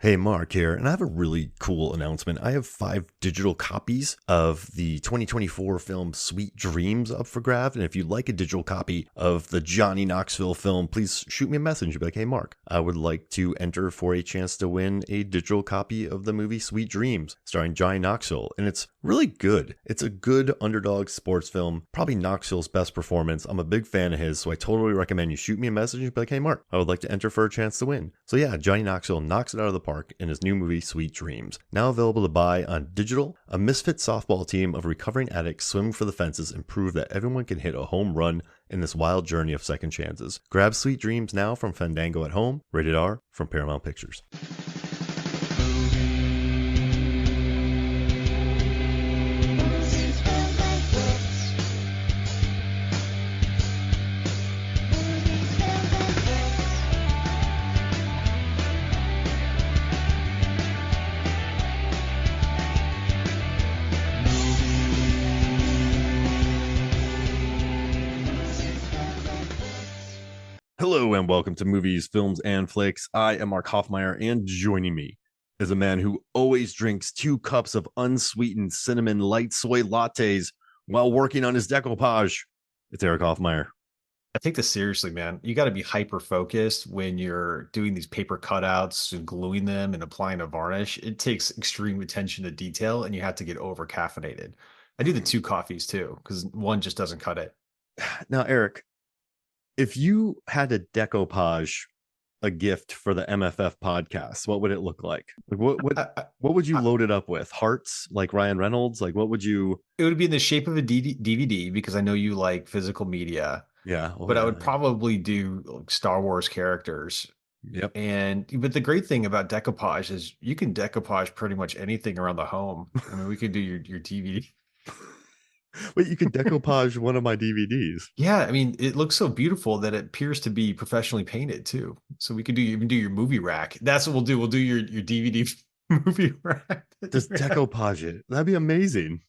Hey, Mark here, and I have a really cool announcement. I have 5 digital copies of the 2024 film Sweet Dreams up for grabs, and if you'd like a digital copy of the Johnny Knoxville film, please shoot me a message. Be like, hey, Mark, I would like to enter for a chance to win a digital copy of the movie Sweet Dreams, starring Johnny Knoxville, and it's really good. It's a good underdog sports film, probably Knoxville's best performance. I'm a big fan of his, so I totally recommend you shoot me a message and be like, hey, Mark, I would like to enter for a chance to win. So yeah, Johnny Knoxville knocks it out of the park in his new movie Sweet Dreams. Now available to buy on digital, a misfit softball team of recovering addicts swim for the fences and prove that everyone can hit a home run in this wild journey of second chances. Grab Sweet Dreams now from Fandango at Home, rated R from Paramount Pictures. Hello and welcome to Movies, Films, and Flicks. I am Mark Hoffmeyer, and joining me is a man who always drinks 2 cups of unsweetened cinnamon light soy lattes while working on his decoupage. It's Erik Hoffmeyer. I take this seriously, man. You got to be hyper focused when you're doing these paper cutouts and gluing them and applying a varnish. It takes extreme attention to detail, and you have to get over caffeinated. I do the 2 coffees too, because one just doesn't cut it. Now, Erik, if you had a decoupage a gift for the MFF podcast, what would it look like? Like what would you load it up with? Hearts like Ryan Reynolds? Like what would you? It would be in the shape of a DVD because I know you like physical media. Yeah, But I yeah. would probably do like Star Wars characters. Yep. But the great thing about decoupage is you can decoupage pretty much anything around the home. I mean, we could do your DVD. Wait, you could decoupage one of my DVDs. Yeah, I mean, it looks so beautiful that it appears to be professionally painted too. So we could even do your movie rack. That's what we'll do. We'll do your DVD movie rack. Just decoupage it. That'd be amazing.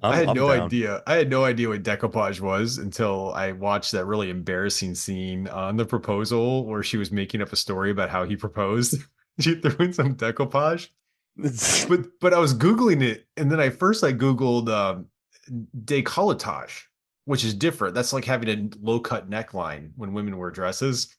I had I'm no down. idea. I had no idea what decoupage was until I watched that really embarrassing scene on the proposal where she was making up a story about how he proposed. She threw in some decoupage. But I was Googling it, and then I Googled décolletage, which is different. That's like having a low cut neckline when women wear dresses.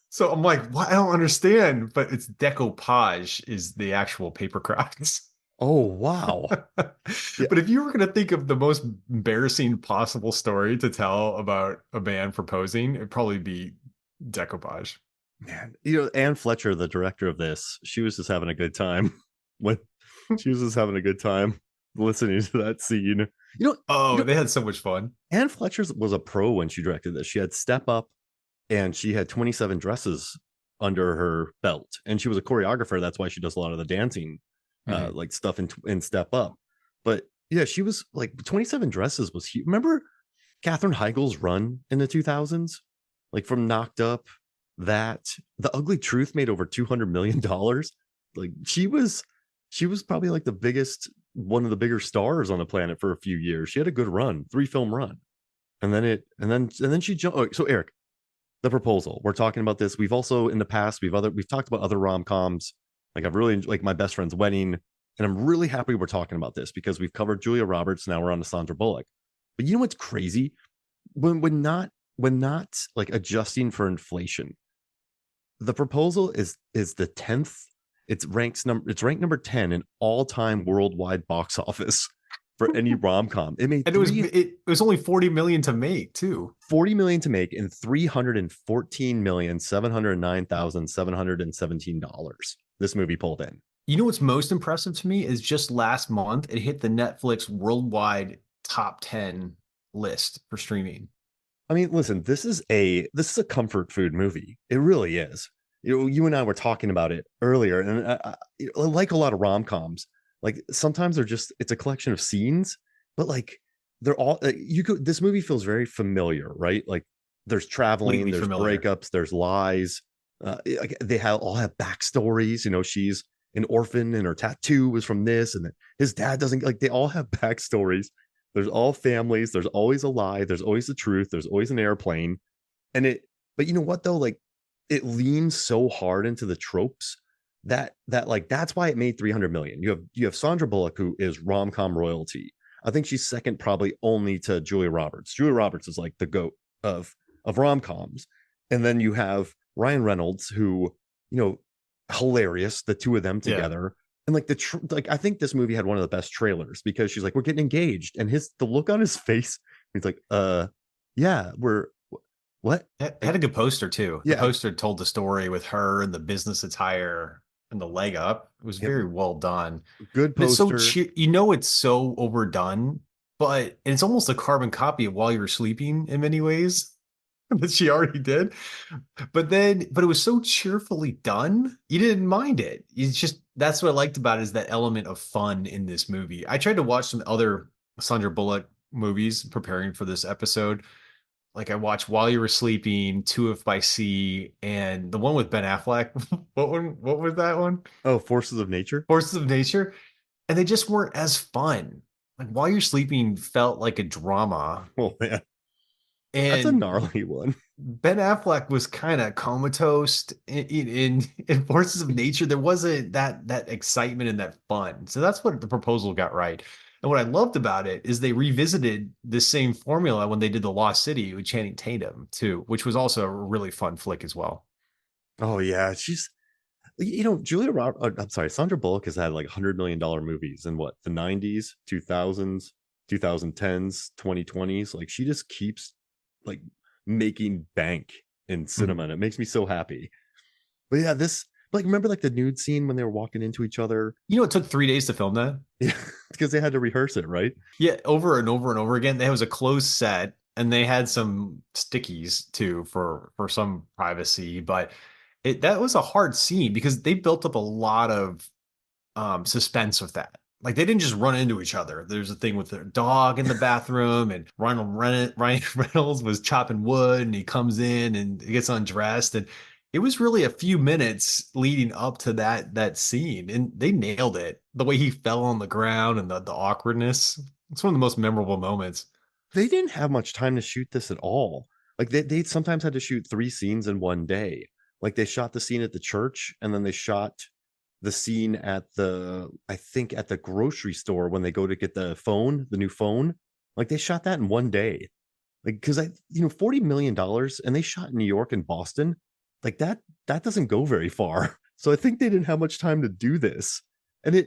So I'm like, what? I don't understand. But it's decoupage is the actual paper crafts. Oh wow. Yeah. But if you were going to think of the most embarrassing possible story to tell about a man proposing, it'd probably be decoupage. Man, you know, Anne Fletcher, the director of this, she was just having a good time when she was just having a good time listening to that scene. Oh, they had so much fun. Anne Fletcher was a pro when she directed this. She had Step Up and she had 27 dresses under her belt. And she was a choreographer. That's why she does a lot of the dancing like stuff in Step Up. But yeah, she was like 27 dresses was huge. Remember Katherine Heigl's run in the 2000s? Like from Knocked Up, that The Ugly Truth made over $200 million. Like she was probably like one of the bigger stars on the planet for a few years. She had a good run, 3-film run. And then she jumped. Oh, so Erik, The Proposal. We're talking about this. We've also in the past we've talked about other rom-coms. Like I've really like My Best Friend's Wedding, and I'm really happy we're talking about this because we've covered Julia Roberts. Now we're on to Sandra Bullock. But you know what's crazy? When not like adjusting for inflation, The Proposal is the 10th. It's ranked number 10 in all-time worldwide box office for any rom-com. It made And it was only 40 million to make too. 40 million to make and $314,709,717. This movie pulled in. You know what's most impressive to me is just last month it hit the Netflix worldwide top 10 list for streaming. I mean, listen, this is a comfort food movie. It really is. You and I were talking about it earlier, and I like a lot of rom-coms, like sometimes it's a collection of scenes, but like they're all this movie feels very familiar, right? Like there's traveling, Completely there's familiar. breakups, there's lies. They all have backstories. You know, she's an orphan and her tattoo was from this, and his dad doesn't like. They all have backstories. There's all families. There's always a lie. There's always the truth. There's always an airplane, and but you know what though? Like it leans so hard into the tropes that like that's why it made 300 million. You have Sandra Bullock, who is rom-com royalty. I think she's second probably only to Julia Roberts. Julia Roberts is like the goat of rom-coms. And then you have Ryan Reynolds, who, you know, hilarious, the two of them Yeah. together. And like like I think this movie had one of the best trailers, because she's like, we're getting engaged, and the look on his face, he's like, yeah, we're what? It had Like, a good poster too. The yeah, poster told the story with her and the business attire and the leg up. It was yep, very well done. good And it's so poster. it's so overdone, but it's almost a carbon copy of While You Were Sleeping in many ways that she already did. But it was so cheerfully done, you didn't mind it. It's just that's what I liked about it, is that element of fun in this movie. I tried to watch some other Sandra Bullock movies preparing for this episode. Like I watched While You Were Sleeping, Two If by Sea, and the one with Ben Affleck. What was that one? Oh, Forces of Nature. Forces of Nature. And they just weren't as fun. Like While You're Sleeping felt like a drama. Oh man, that's a And gnarly one. Ben Affleck was kind of comatose in Forces of Nature. There wasn't that excitement and that fun. So that's what the proposal got right. And what I loved about it is they revisited the same formula when they did The Lost City with Channing Tatum too, which was also a really fun flick as well. Oh yeah, she's, you know, I'm sorry, Sandra Bullock has had like $100 million movies in what, the 90s, 2000s, 2010s, 2020s. Like she just keeps like making bank in cinema, and it makes me so happy. But yeah, this, like, remember like the nude scene when they were walking into each other? You know, it took 3 days to film that. Yeah, because they had to rehearse it, right? Yeah, over and over and over again. There was a closed set, and they had some stickies too for some privacy, but that was a hard scene because they built up a lot of suspense with that. Like they didn't just run into each other. There's a thing with their dog in the bathroom, and Ryan Reynolds was chopping wood, and he comes in and he gets undressed, and it was really a few minutes leading up to that scene, and they nailed it. The way he fell on the ground and the awkwardness. It's one of the most memorable moments. They didn't have much time to shoot this at all. Like they sometimes had to shoot 3 scenes in one day. Like they shot the scene at the church, and then they shot the scene at I think at the grocery store when they go to get the new phone. Like they shot that in one day. Like, because $40 million, and they shot in New York and Boston. Like that doesn't go very far. So I think they didn't have much time to do this. And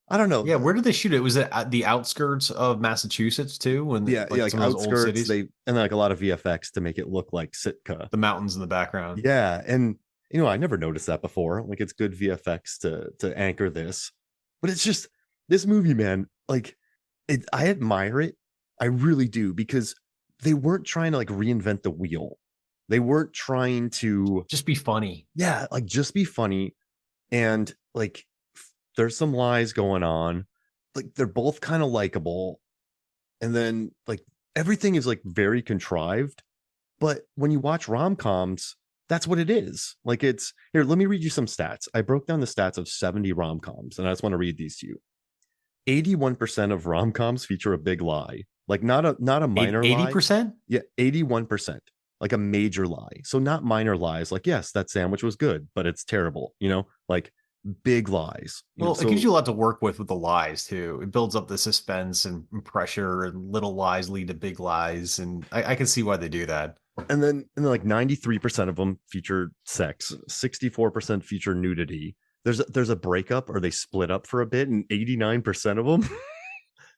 I don't know. Yeah, where did they shoot it? Was it at the outskirts of Massachusetts too? When Yeah, yeah, like like some of those old outskirts, cities, and like a lot of VFX to make it look like Sitka. the mountains in the background. Yeah, and I never noticed that before. Like it's good VFX to anchor this. But it's just this movie, man, like I admire it. I really do, because they weren't trying to like reinvent the wheel. They weren't trying to, Just be funny. yeah, like just be funny. And like there's some lies going on. Like they're both kind of likable. And then like everything is like very contrived. But when you watch rom-coms, that's what it is. Like it's here, let me read you some stats. I broke down the stats of 70 rom-coms, and I just want to read these to you. 81% of rom-coms feature a big lie. Like not a minor lie. 80%? Yeah, 81%. Like a major lie. So not minor lies, like, yes, that sandwich was good, but it's terrible, like big lies. Well, it gives you a lot to work with the lies too. It builds up the suspense and pressure, and little lies lead to big lies. And I can see why they do that. And then like 93% of them feature sex, 64% feature nudity. There's a breakup, or they split up for a bit, and 89% of them.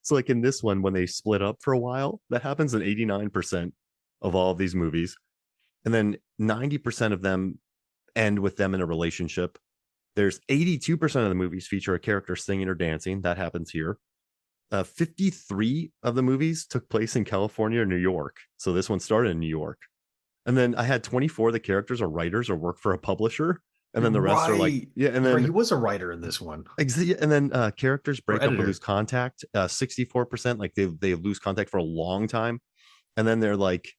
So like in this one, when they split up for a while, that happens in 89% of all of these movies. And then 90% of them end with them in a relationship. There's 82% of the movies feature a character singing or dancing. That happens here. 53 of the movies took place in California or New York. So this one started in New York. And then I had 24 of the characters are writers or work for a publisher. And then the rest are like, yeah. And then he was a writer in this one. And then characters break up or editor. lose contact. 64%, like they lose contact for a long time. And then they're like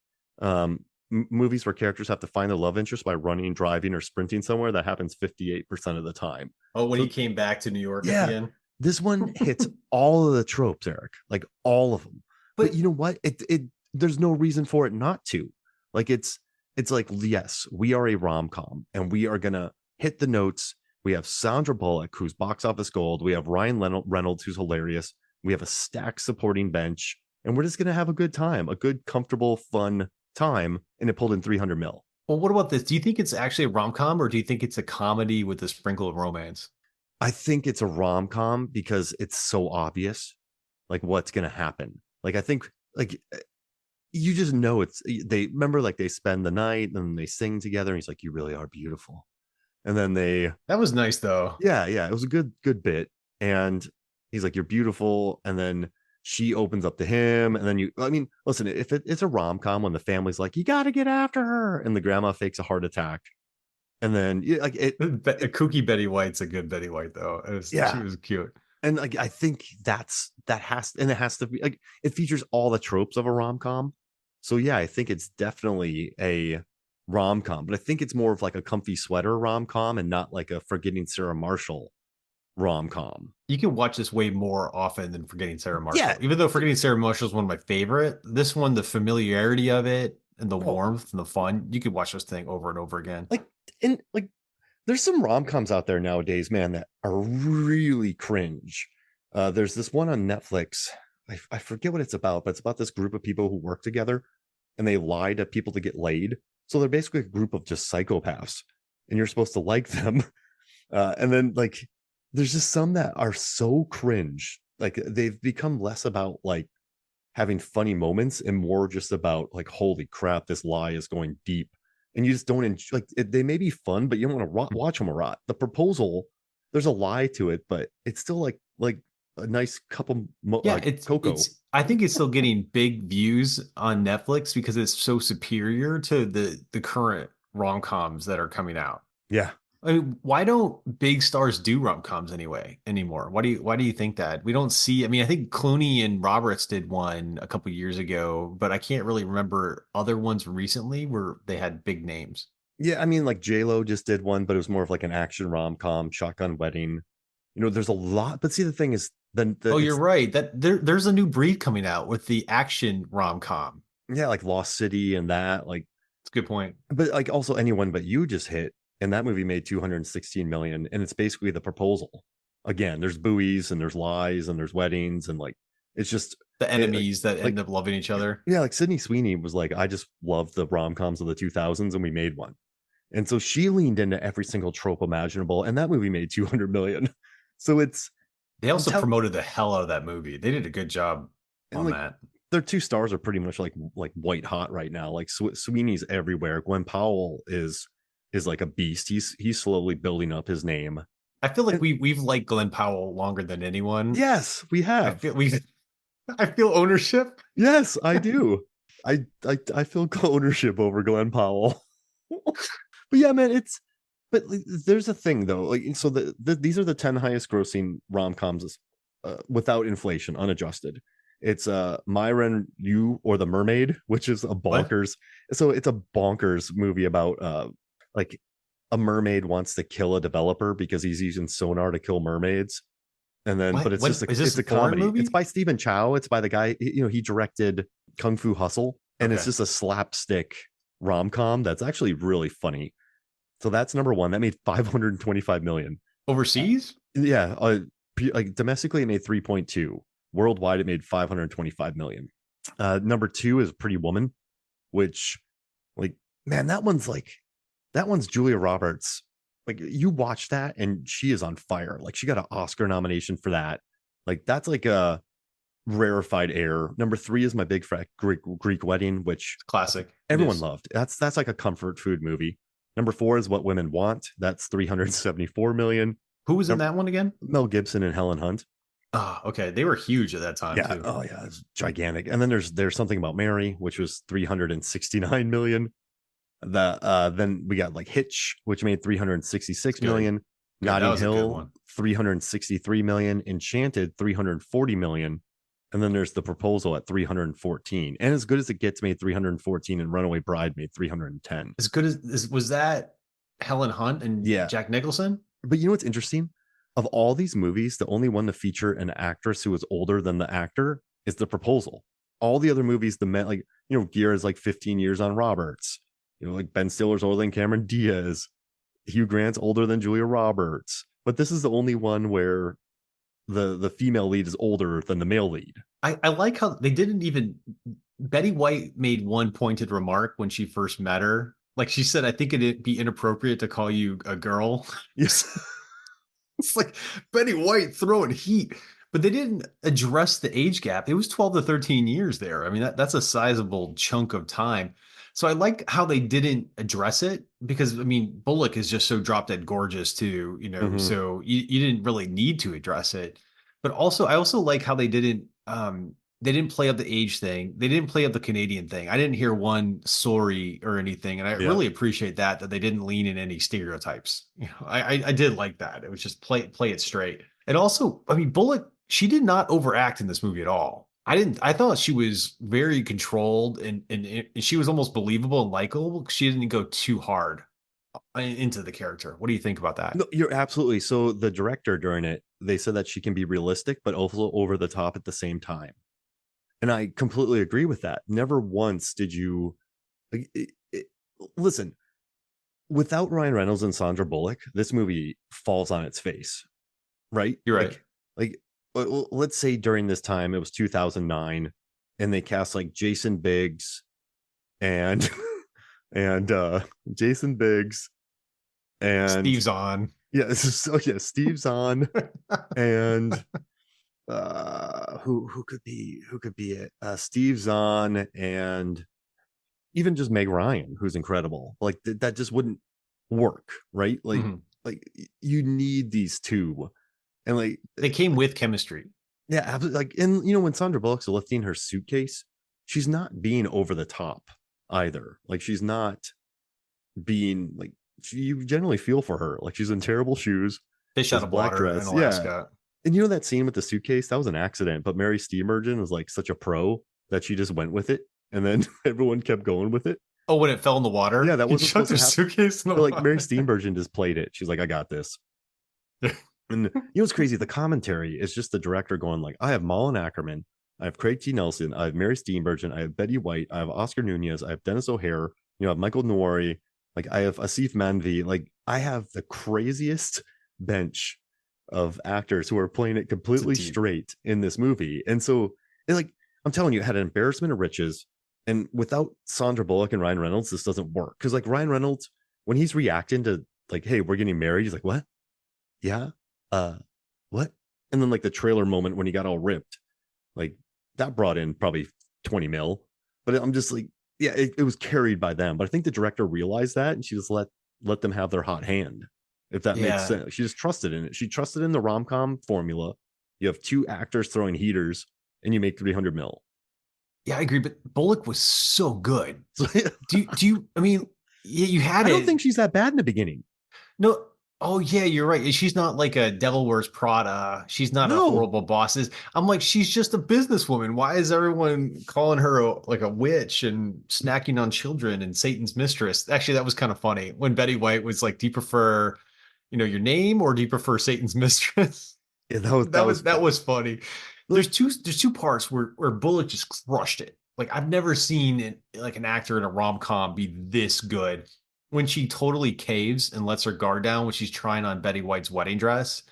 movies where characters have to find their love interest by running, driving, or sprinting somewhere. That happens 58% of the time. Oh, when he came back to New York Yeah, at the end. This one hits all of the tropes, Erik, like all of them. But you know what? It there's no reason for it not to. Like it's like, yes, we are a rom-com, and we are gonna hit the notes We have Sandra Bullock, who's box office gold. We have Reynolds, who's hilarious. We have a stacked supporting bench, and we're just gonna have a good time, a good, comfortable, fun time. And it pulled in 300 mil. Well, what about this? Do you think it's actually a rom-com or do you think it's a comedy with a sprinkle of romance? I think it's a rom com because it's so obvious, like what's gonna happen. Like I think, like you just know they remember like they spend the night and they sing together. And he's like, "You really are beautiful," and then they, That was nice though. yeah, it was a good bit. And he's like, "You're beautiful," and then she opens up to him, and then I mean, listen, if it's a rom com when the family's like, "You got to get after her," and the grandma fakes a heart attack, and then like A kooky Betty White's a good Betty White though. She yeah. was cute. And like I think it has to be like it features all the tropes of a rom-com. So yeah, I think it's definitely a rom-com, but I think it's more of like a comfy sweater rom-com and not like a Forgetting Sarah Marshall rom-com. You can watch this way more often than Forgetting Sarah Yeah. Marshall. Even though Forgetting Sarah Marshall is one of my favorite, this one, the familiarity of it and the Oh, warmth and the fun, you could watch this thing over and over again. like and like there's some rom-coms out there nowadays, man, that are really cringe. There's this one on Netflix. I forget what it's about, but it's about this group of people who work together and they lie to people to get laid. So they're basically a group of just psychopaths, and you're supposed to like them. And then like there's just some that are so cringe. Like they've become less about like having funny moments and more just about like, holy crap, this lie is going deep. And you just don't enjoy, like they may be fun, but you don't want to watch them a lot. The Proposal, there's a lie to it, but it's still like a nice cup of Yeah, cocoa. I think it's still getting big views on Netflix because it's so superior to the current rom-coms that are coming out. Yeah. I mean, why don't big stars do rom-coms anymore? Why do you think that? We don't see, I mean, I think Clooney and Roberts did one a couple years ago, but I can't really remember other ones recently where they had big names. Yeah, I mean, like J-Lo just did one, but it was more of like an action rom-com, Shotgun Wedding. There's a lot, but see, the thing is, then Oh, you're it's right. There's a new breed coming out with the action rom-com. yeah, like Lost City and that, like, It's a good point. but like also Anyone But You just hit, and that movie made 216 million, and it's basically The Proposal. Again, there's buoys and there's lies and there's weddings and like it's just The like, enemies that like end up loving each other. yeah, like Sydney Sweeney was like, I just love the rom-coms of the 2000s, and we made one. And so she leaned into every single trope imaginable, and that movie made 200 million. So They I'm also telling, promoted the hell out of that movie. They did a good job and on like that. their two stars are pretty much like white hot right now. Like Sweeney's everywhere. Glenn Powell is like a beast. He's slowly building up his name. I feel like And we've liked Glenn Powell longer than anyone. yes, we I have. feel we I feel ownership. Yes, I do. I feel ownership over Glenn Powell. But yeah, man, but like, there's a thing though. Like so these are the 10 highest grossing rom-coms without inflation, unadjusted. It's Myron You or The Mermaid, which is a What? bonkers. So it's a bonkers movie about like a mermaid wants to kill a developer because he's using sonar to kill mermaids. And then but What? it's just Is this it's a a foreign comedy. It's movie? by Stephen Chow. It's by the guy, he directed Kung Fu Hustle, and it's Okay. just a slapstick rom-com that's actually really funny. So that's number one. That made 525 million. Uh, Overseas? yeah, like domestically it made 3.2. Worldwide it made 525 million. Number two is Pretty Woman, which like man, that one's Julia Roberts. Like you watch that and she is on fire. Like she got an Oscar nomination for that. Like that's like a rarefied air. Number three is My Big Fat Greek Wedding, which It's classic. It everyone is. loved. That's like a comfort food movie. Number four is What Women Want. That's 374 million. Who was in that one again? Mel Gibson and Helen Hunt. Ah, okay. They were huge at that time Yeah. too. Oh yeah, it's gigantic. And then there's Something About Mary, which was 369 million. Then we got like Hitch, which made It's 366 good. million. Good. That Notting was a good Hill, one. 363 million. Enchanted, 340 million. And then there's The Proposal at 314. And As Good as It Gets made 314, and Runaway Bride made 310. As good as was that Helen Hunt and Yeah. Jack Nicholson? But you know what's interesting? Of all these movies, the only one to feature an actress who is older than the actor is The Proposal. All the other movies, the men, like, Gear is like 15 years on Roberts. Like Ben Stiller's older than Cameron Diaz. Hugh Grant's older than Julia Roberts, but this is the only one where the female lead is older than the male lead. I like how they didn't even. Betty White made one pointed remark when she first met her. Like she said, I think it'd be inappropriate to call you a girl. Yes. It's like Betty White throwing heat, but they didn't address the age gap. It was 12 to 13 years there. I mean, that's a sizable chunk of time. So I like how they didn't address it because, I mean, Bullock is just so drop dead gorgeous too, Mm-hmm. so you didn't really need to address it. But also, I also like how they didn't play up the age thing. They didn't play up the Canadian thing. I didn't hear one sorry or anything, and I Yeah. really appreciate that they didn't lean in any stereotypes. I did like that. It was just play it straight. And also, I mean, Bullock, she did not overact in this movie at all. I didn't. I thought she was very controlled and she was almost believable and likable. She didn't go too hard into the character. What do you think about that? No, you're absolutely. So the director during it, they said that she can be realistic, but also over the top at the same time. And I completely agree with that. Never once did you like listen, without Ryan Reynolds and Sandra Bullock, this movie falls on its face, right? You're right. Like let's say during this time it was 2009 and they cast like Jason Biggs and and Jason Biggs and Steve Zahn. yeah, so yeah, Steve Zahn and who could be it? Steve Zahn and even just Meg Ryan, who's incredible. Like that just wouldn't work, right? Mhm. Like you need these two, and like They came with chemistry. yeah, absolutely. Like and when Sandra Bullock's lifting her suitcase, she's not being over the top either. Like she's not being like you generally feel for her. Like she's in terrible shoes, Fish out this of black water in dress, yeah. Alaska. And that scene with the suitcase, that was an accident, but Mary Steenburgen was like such a pro that she just went with it. And then everyone kept going with it. Oh, when it fell in the Yeah, water, that he wasn't chucked supposed to their happen. suitcase in the But like Mary water. Steenburgen just played it. She's like, I got this. And what's crazy? The commentary is just the director going like, I have Malin Ackerman, I have Craig T. Nelson, I have Mary Steenburgen, I have Betty White, I have Oscar Nunez, I have Dennis O'Hare, I have Michael Nouri, like I have Asif Manvi, like I have the craziest bench of actors who are playing it completely straight in this movie. And so like I'm telling you, it had an embarrassment of riches. And without Sandra Bullock and Ryan Reynolds, this doesn't work. Because like Ryan Reynolds, when he's reacting to like, hey, we're getting married, he's like, what? Yeah. Uh, what? And then like the trailer moment when he got all ripped, like that brought in probably 20 mil. But I'm just like, yeah, it was carried by them. But I think the director realized that and she just let them have their hot hand, if that makes Yeah. sense. She just trusted in it. She trusted in the rom-com formula. You have two actors throwing heaters and you make 300 mil. Yeah, I agree. But Bullock was so good. So, Do you, I mean, yeah, you had I it. don't think she's that bad in the beginning. No. Oh yeah, you're right. She's not like a Devil Wears Prada. She's not a No. horrible bosses. I'm like, she's just a businesswoman. Why is everyone calling her like a witch and snacking on children and Satan's mistress? Actually, that was kind of funny when Betty White was like, "Do you prefer, your name or do you prefer Satan's mistress?" Yeah, that was That funny. was funny. Like, There's two parts where Bullock just crushed it. Like I've never seen like an actor in a rom com be this good. When she totally caves and lets her guard down when she's trying on Betty White's wedding dress,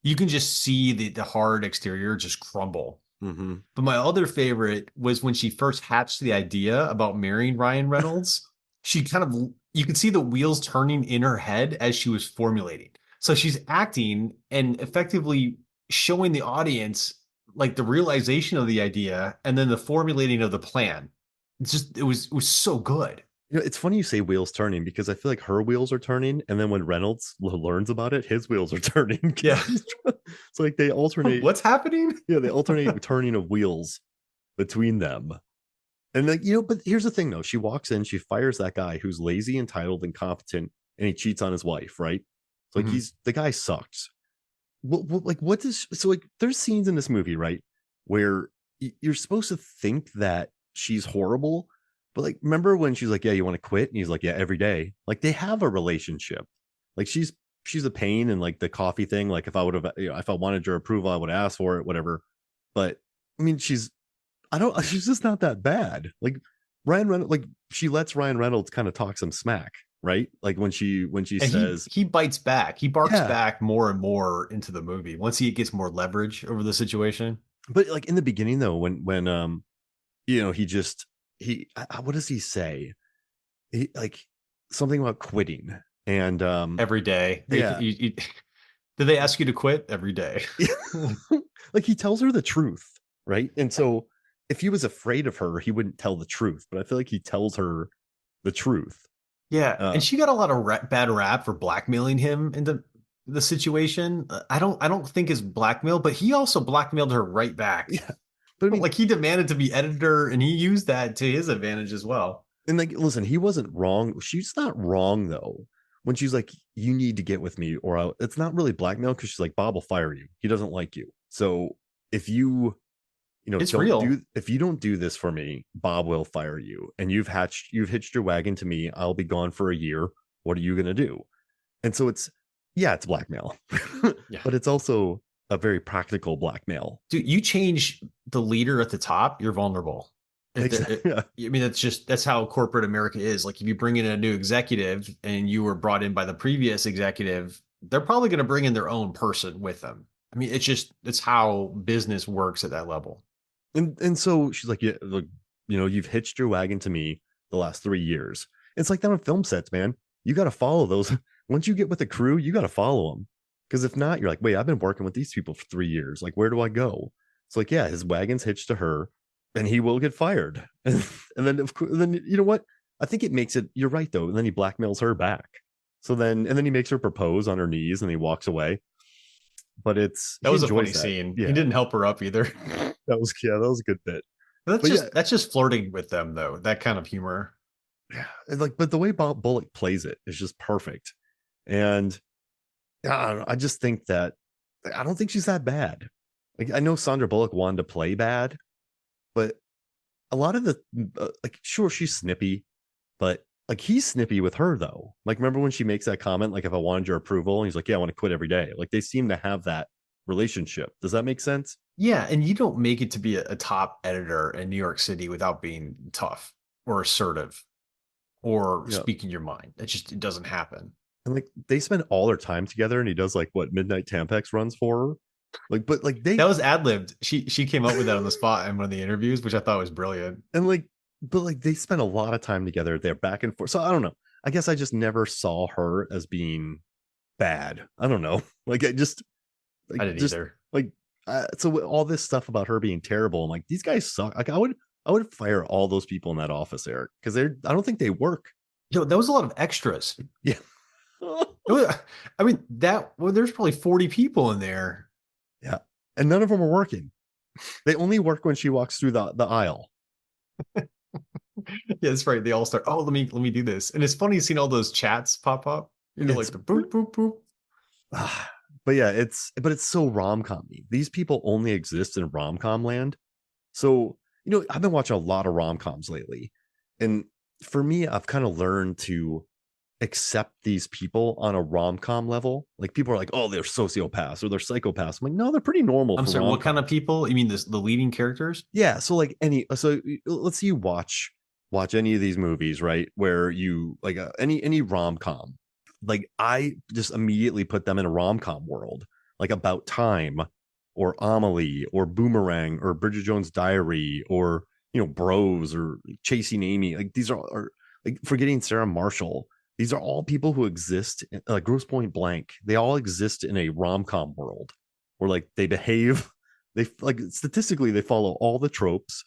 you can just see the hard exterior just crumble. mm-hmm. But my other favorite was when she first hatched the idea about marrying Ryan Reynolds. She kind of you could see the wheels turning in her head as she was formulating. So she's acting and effectively showing the audience like the realization of the idea and then the formulating of the plan. It was so good. It's funny you say wheels turning because I feel like her wheels are turning, and then when Reynolds learns about it, his wheels are turning. Yeah. It's like they alternate. What's happening? Yeah, they alternate turning of wheels between them. And like, but here's the thing though. She walks in, she fires that guy who's lazy, entitled, incompetent, and he cheats on his wife, right? So like Mhm. the guy sucks. What does so like there's scenes in this movie, right? Where you're supposed to think that she's horrible, but like remember when she's like, yeah, you want to quit? And he's like, yeah, every day. Like they have a relationship. Like she's a pain, and like the coffee thing, like if I would have if I wanted your approval, I would ask for it, whatever. But I mean, she's just not that bad. Like Ryan Reynolds, like she lets Ryan Reynolds kind of talk some smack. right? Like when she And he says, he bites back. He barks yeah, back more and more into the movie once he gets more leverage over the situation. but like in the beginning though, when he just what does he say? He like something about quitting and Every day. yeah. Did they ask you to quit? Every day. Like he tells her the truth, right? And so if he was afraid of her, he wouldn't tell the truth. But I feel like he tells her the truth. Yeah, Uh, and she got a lot of bad rap for blackmailing him into the situation. I don't think it's blackmail, but he also blackmailed her right back. yeah, but I mean, Like he demanded to be editor, and he used that to his advantage as well. and like, listen, he wasn't wrong. She's not wrong though. When she's like, "You need to get with me," or it's not really blackmail because she's like, "Bob will fire you. He doesn't like you. So if It's don't real. do if you don't do this for me, Bob will fire you. And you've hitched your wagon to me. I'll be gone for a year. What are you gonna do?" And so it's blackmail, Yeah. but it's also a very practical blackmail. Dude, you change the leader at the top, you're vulnerable. If they're, Exactly. Yeah. I mean, that's how corporate America is. Like, if you bring in a new executive and you were brought in by the previous executive, they're probably going to bring in their own person with them. I mean, it's how business works at that level. And so she's like, yeah, look, you've hitched your wagon to me the last 3 years. It's like that on film sets, man. You got to follow those. Once you get with a crew, you got to follow them. Because if not, you're like, wait, I've been working with these people for 3 years. Like, where do I go? It's like, yeah, his wagon's hitched to her, and he will get fired. And then, of course, then you know what? I think it makes it. You're right though. And then he blackmails her back. And then he makes her propose on her knees, and he walks away. But That he was a funny enjoys that. scene. He Yeah, didn't help her up either. that was a good bit. That's But yeah, just flirting with them though. That kind of humor. yeah, and like, but the way Bob Bullock plays it is just perfect. And I don't know, I just think that I don't think she's that bad. Like I know Sandra Bullock wanted to play bad, but a lot of the like, sure, she's snippy, but like he's snippy with her though. Like remember when she makes that comment, like if I wanted your approval, and he's like, yeah, I want to quit every day. Like they seem to have that relationship. Does that make sense? Yeah, and you don't make it to be a top editor in New York City without being tough or assertive or Yeah. speaking your mind. It doesn't happen. And like they spend all their time together, and he does like what midnight Tampex runs for her. Like, but like That they was ad libbed. She came up with that on the spot in one of the interviews, which I thought was brilliant. and like, but like they spend a lot of time together. They're back and forth. So I don't know. I guess I just never saw her as being bad. I don't know. Like I just I didn't just either. like so all this stuff about her being terrible. I'm like, these guys suck. Like I would fire all those people in that office, Eric, because I don't think they work. Yo, that was a lot of extras. Yeah. I mean, there's probably 40 people in there. Yeah. And none of them are working. They only work when she walks through the aisle. Yeah, that's right. They all start, oh, let me do this. And it's funny seeing all those chats pop up. It's Like the boop, boop, boop. but yeah, it's so rom-com. These people only exist in rom-com land. So, I've been watching a lot of rom-coms lately. And for me, I've kind of learned to accept these people on a rom-com level. Like people are like, "Oh, they're sociopaths or they're psychopaths." I'm like, "No, they're pretty normal I'm for sorry, what kind of rom-coms." people? You mean the leading characters? Yeah, so like let's say you watch any of these movies, right? Where you like any rom-com. Like I just immediately put them in a rom-com world, like About Time or Amelie or Boomerang or Bridget Jones' Diary or Bros or Chasing Amy. Like these are like Forgetting Sarah Marshall. These are all people who exist like Gross Point Blank. They all exist in a rom-com world where like they behave, they like statistically they follow all the tropes.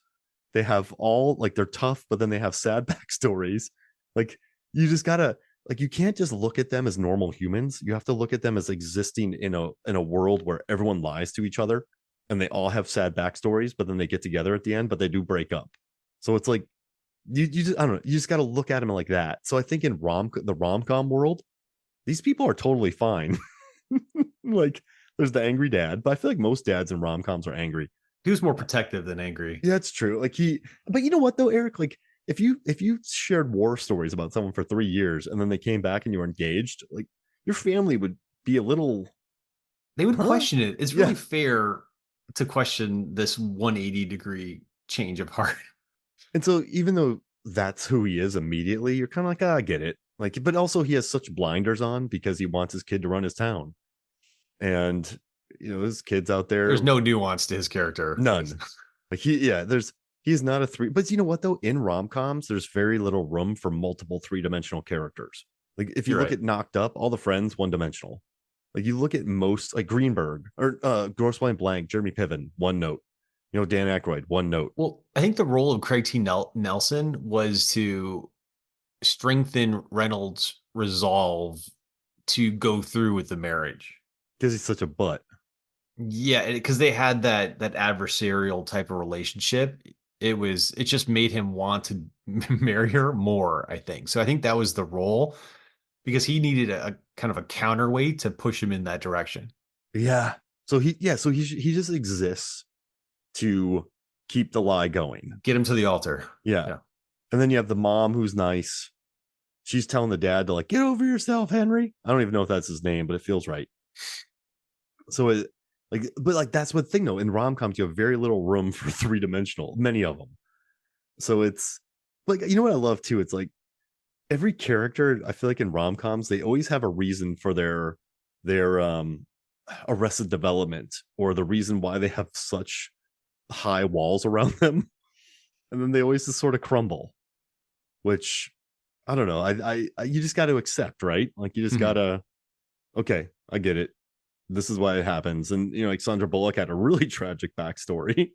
They have all like they're tough, but then they have sad backstories. Like you just gotta like you can't just look at them as normal humans. You have to look at them as existing in a world where everyone lies to each other and they all have sad backstories, but then they get together at the end, but they do break up. So it's like you just I don't know, you just got to look at them like that. So I think in the rom-com world, these people are totally fine. Like there's the angry dad, but I feel like most dads in rom-coms are angry. He was more protective than angry. Yeah, that's true. Like but you know what though, Eric? Like if you shared war stories about someone for 3 years and then they came back and you were engaged, like your family would be a little, They would huh? question it. It's Yeah. really fair to question this 180-degree change of heart. And so even though that's who he is immediately, you're kind of like, I get it. Like, but also he has such blinders on because he wants his kid to run his town. And his kids out there, There's no nuance to his character. none. Like he's not a three. But you know what though? In rom-coms, there's very little room for multiple three-dimensional characters. Like if you You're look right. at Knocked Up, all the friends one-dimensional. Like you look at most, like Greenberg or Grosse Pointe Blank, Jeremy Piven, one note. Dan Aykroyd, one note. Well, I think the role of Craig T. Nelson was to strengthen Reynolds' resolve to go through with the marriage. Because he's such a butt. Yeah, because they had that adversarial type of relationship. It just made him want to marry her more, I think. So I think that was the role because he needed a kind of a counterweight to push him in that direction. Yeah. So he just exists to keep the lie going. Get him to the altar. Yeah. And then you have the mom who's nice. She's telling the dad to like, get over yourself, Henry. I don't even know if that's his name, but it feels right. So that's what thing though. In rom-coms, you have very little room for three-dimensional, many of them. So it's like, you know what I love too? It's like every character, I feel like in rom-coms, they always have a reason for their arrested development or the reason why they have such high walls around them. And then they always just sort of crumble, which I don't know. I you just got to accept, right? Like you just gotta, okay, I get it. This is why it happens. And like Sandra Bullock had a really tragic backstory.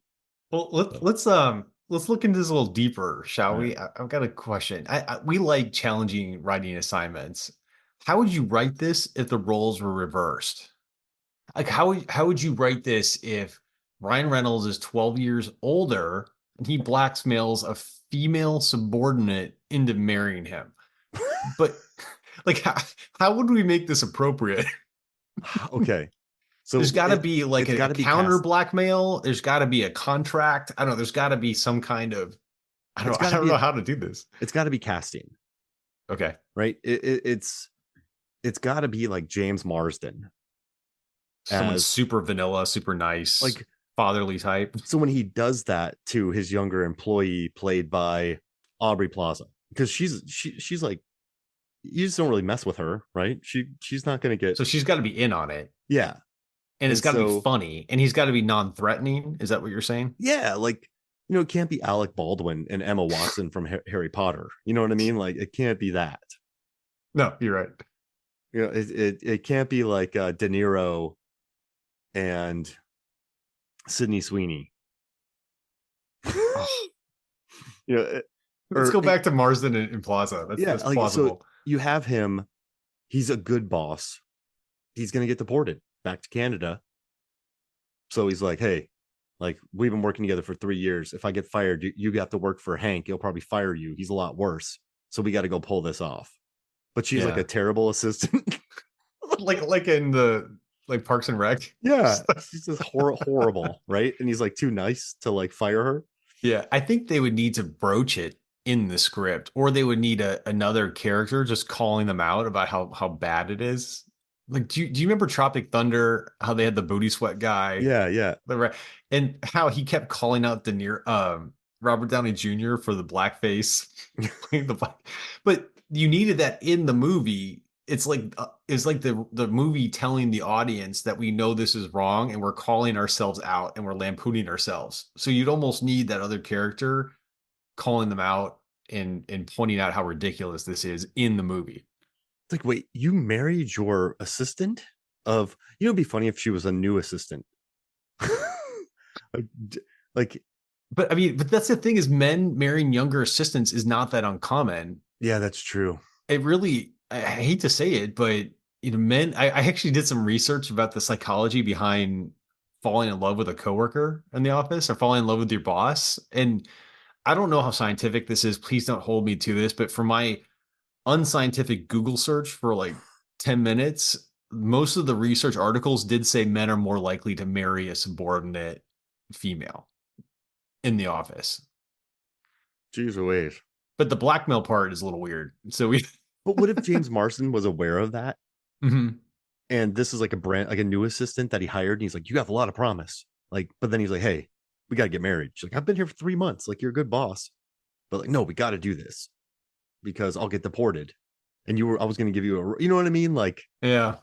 Well, let's look into this a little deeper, shall All we? right. I've got a question. We like challenging writing assignments. How would you write this if the roles were reversed? Like how would you write this if Ryan Reynolds is 12 years older and he blackmails a female subordinate into marrying him? But like how would we make this appropriate? Okay. So There's got to be like it's got a to be counter cast. blackmail. There's got to be a contract. I don't know. There's got to be some kind of It's got I to don't be know how to do this. it's got to be casting, Okay. right? It's got to be like James Marsden Someone as super vanilla, super nice, like, fatherly type. so when he does that to his younger employee played by Aubrey Plaza, because she's like, you just don't really mess with her, right? She's not gonna get, So she's got to be in on it. yeah. And it's And got to be so funny. And he's got to be non-threatening. Is that what you're saying? yeah, like it can't be Alec Baldwin and Emma Watson from Harry Potter. You know what I mean? Like it can't be that. No, you're right. It can't be like De Niro and Sydney Sweeney. Oh, you know, let's go back to Marsden and Plaza. That's like, plausible. so you have him. He's a good boss. He's gonna get deported back to Canada. So he's like, hey, like we've been working together for 3 years. If I get fired, you got to work for Hank. He'll probably fire you. He's a lot worse. So we got to go pull this off. But she's like Yeah. a terrible assistant. like in the like Parks and Rec. Yeah, she's just horrible, right? And he's like too nice to like fire her. Yeah, I think they would need to broach it in the script, or they would need another character just calling them out about how bad it is. Like, do you remember Tropic Thunder? How they had the booty sweat guy, Yeah. and how he kept calling out Robert Downey Jr. for the blackface, playing the black. But you needed that in the movie. It's like the movie telling the audience that we know this is wrong and we're calling ourselves out and we're lampooning ourselves. So you'd almost need that other character calling them out and pointing out how ridiculous this is in the movie. It's like, wait, you married your assistant? It'd be funny if she was a new assistant. like, But I mean, but that's the thing is men marrying younger assistants is not that uncommon. yeah, that's true. It really, I hate to say it, but men, I actually did some research about the psychology behind falling in love with a coworker in the office or falling in love with your boss. And I don't know how scientific this is. Please don't hold me to this, but for my unscientific Google search for like 10 minutes, most of the research articles did say men are more likely to marry a subordinate female in the office. Jeez Louise. But the blackmail part is a little weird. So But what if James Marsden was aware of that? Mhm. And this is like a new assistant that he hired. And he's like, you have a lot of promise. Like, but then he's like, hey, we got to get married. She's like, I've been here for 3 months. Like, you're a good boss. But like, no, we got to do this because I'll get deported. and I was going to give you you know what I mean? Like, Yeah.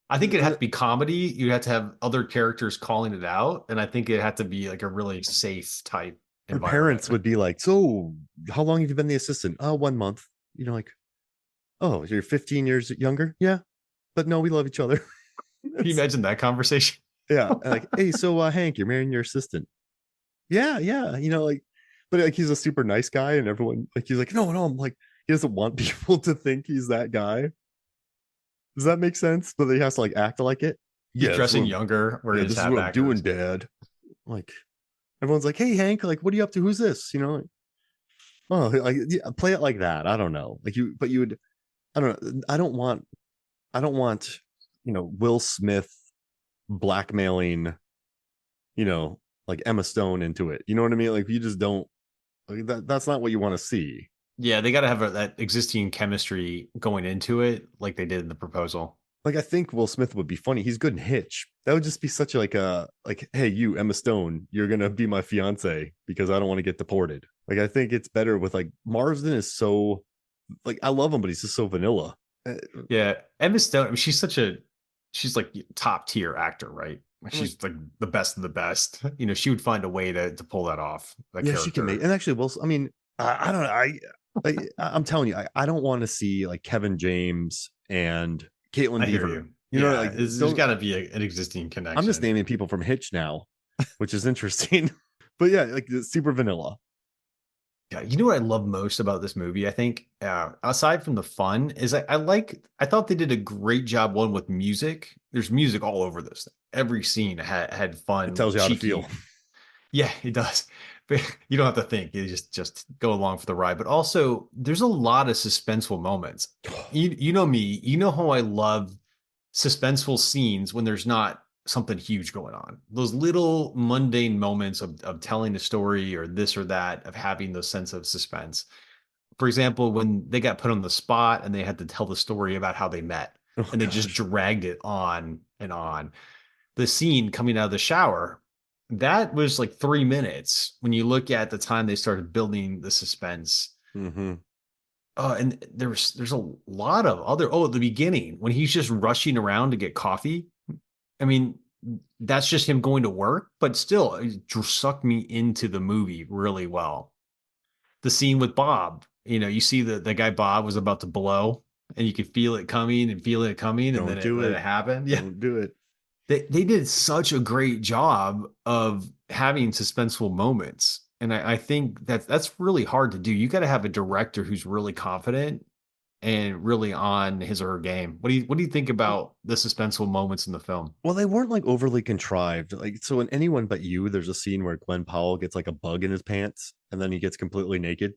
I think it had uh, to be comedy. You had to have other characters calling it out, and I think it had to be like a really safe type her parents environment. would be like, so how long have you been the assistant? Oh, 1 month. You know, like, oh, you're 15 years younger? Yeah. But no, we love each other. Can you It's, imagine that conversation? yeah. And like, hey, so Hank, you're marrying your assistant. Yeah, yeah. You know, like, but like he's a super nice guy, and everyone like he's like, no, no, I'm like, he doesn't want people to think he's that guy. Does that make sense? But he has to like act like it. He's Yeah, dressing younger, yeah, wearing his this is what I'm doing, half-backers. Dad. Like everyone's like, hey Hank, like what are you up to? Who's this? You know, like, oh, like yeah, play it like that. I don't know. Like but you would, I don't know. I don't want, Will Smith blackmailing, you know, like Emma Stone into it. You know what I mean? Like you just don't, like that's not what you want to see. Yeah, they got to have that existing chemistry going into it, like they did in the proposal. Like I think Will Smith would be funny. He's good in Hitch. That would just be such a like, hey, you Emma Stone, you're gonna be my fiance because I don't want to get deported. Like I think it's better with like Marsden is so, like I love him, but he's just so vanilla. Yeah, Emma Stone. I mean, she's like top tier actor, right? Like, I'm like, she's like the best of the best. You know, she would find a way to pull that off. That yeah, she can make. character. And actually, Will. I mean, I don't know. I'm telling you, I don't want to see like Kevin James and Caitlin I hear Dever. you. You know, Yeah, like there's don't. got to be an existing I'm just connection. naming people from Hitch now, which is interesting. But yeah, like super vanilla. Yeah, you know what I love most about this movie? I think, aside from the fun, is I thought they did a great job one with music. There's music all over this thing. Every scene had It fun, tells you how to feel. cheeky. Yeah, it does. But you don't have to think. You just go along for the ride. But also, there's a lot of suspenseful moments. You know me. You know how I love suspenseful scenes when there's not something huge going on. Those little mundane moments of telling a story or this or that, of having the sense of suspense. For example, when they got put on the spot and they had to tell the story about how they met, Oh and they just gosh. dragged it on and on. The scene coming out of the shower, that was like 3 minutes when you look at the time they started building the suspense. Mm-hmm. And there's a lot of other, at the beginning when he's just rushing around to get coffee. I mean, that's just him going to work, but still, it sucked me into the movie really well. The scene with Bob, you see the guy Bob was about to blow, and you could feel it coming and feel it coming, and Don't then it, do then it it. happened. Yeah, Don't do it. they did such a great job of having suspenseful moments. And I think that's really hard to do. You got to have a director who's really confident and really on his or her game. What do you think about the suspenseful moments in the film? Well, they weren't like overly contrived. Like, so in Anyone But You, there's a scene where Glenn Powell gets like a bug in his pants and then he gets completely naked.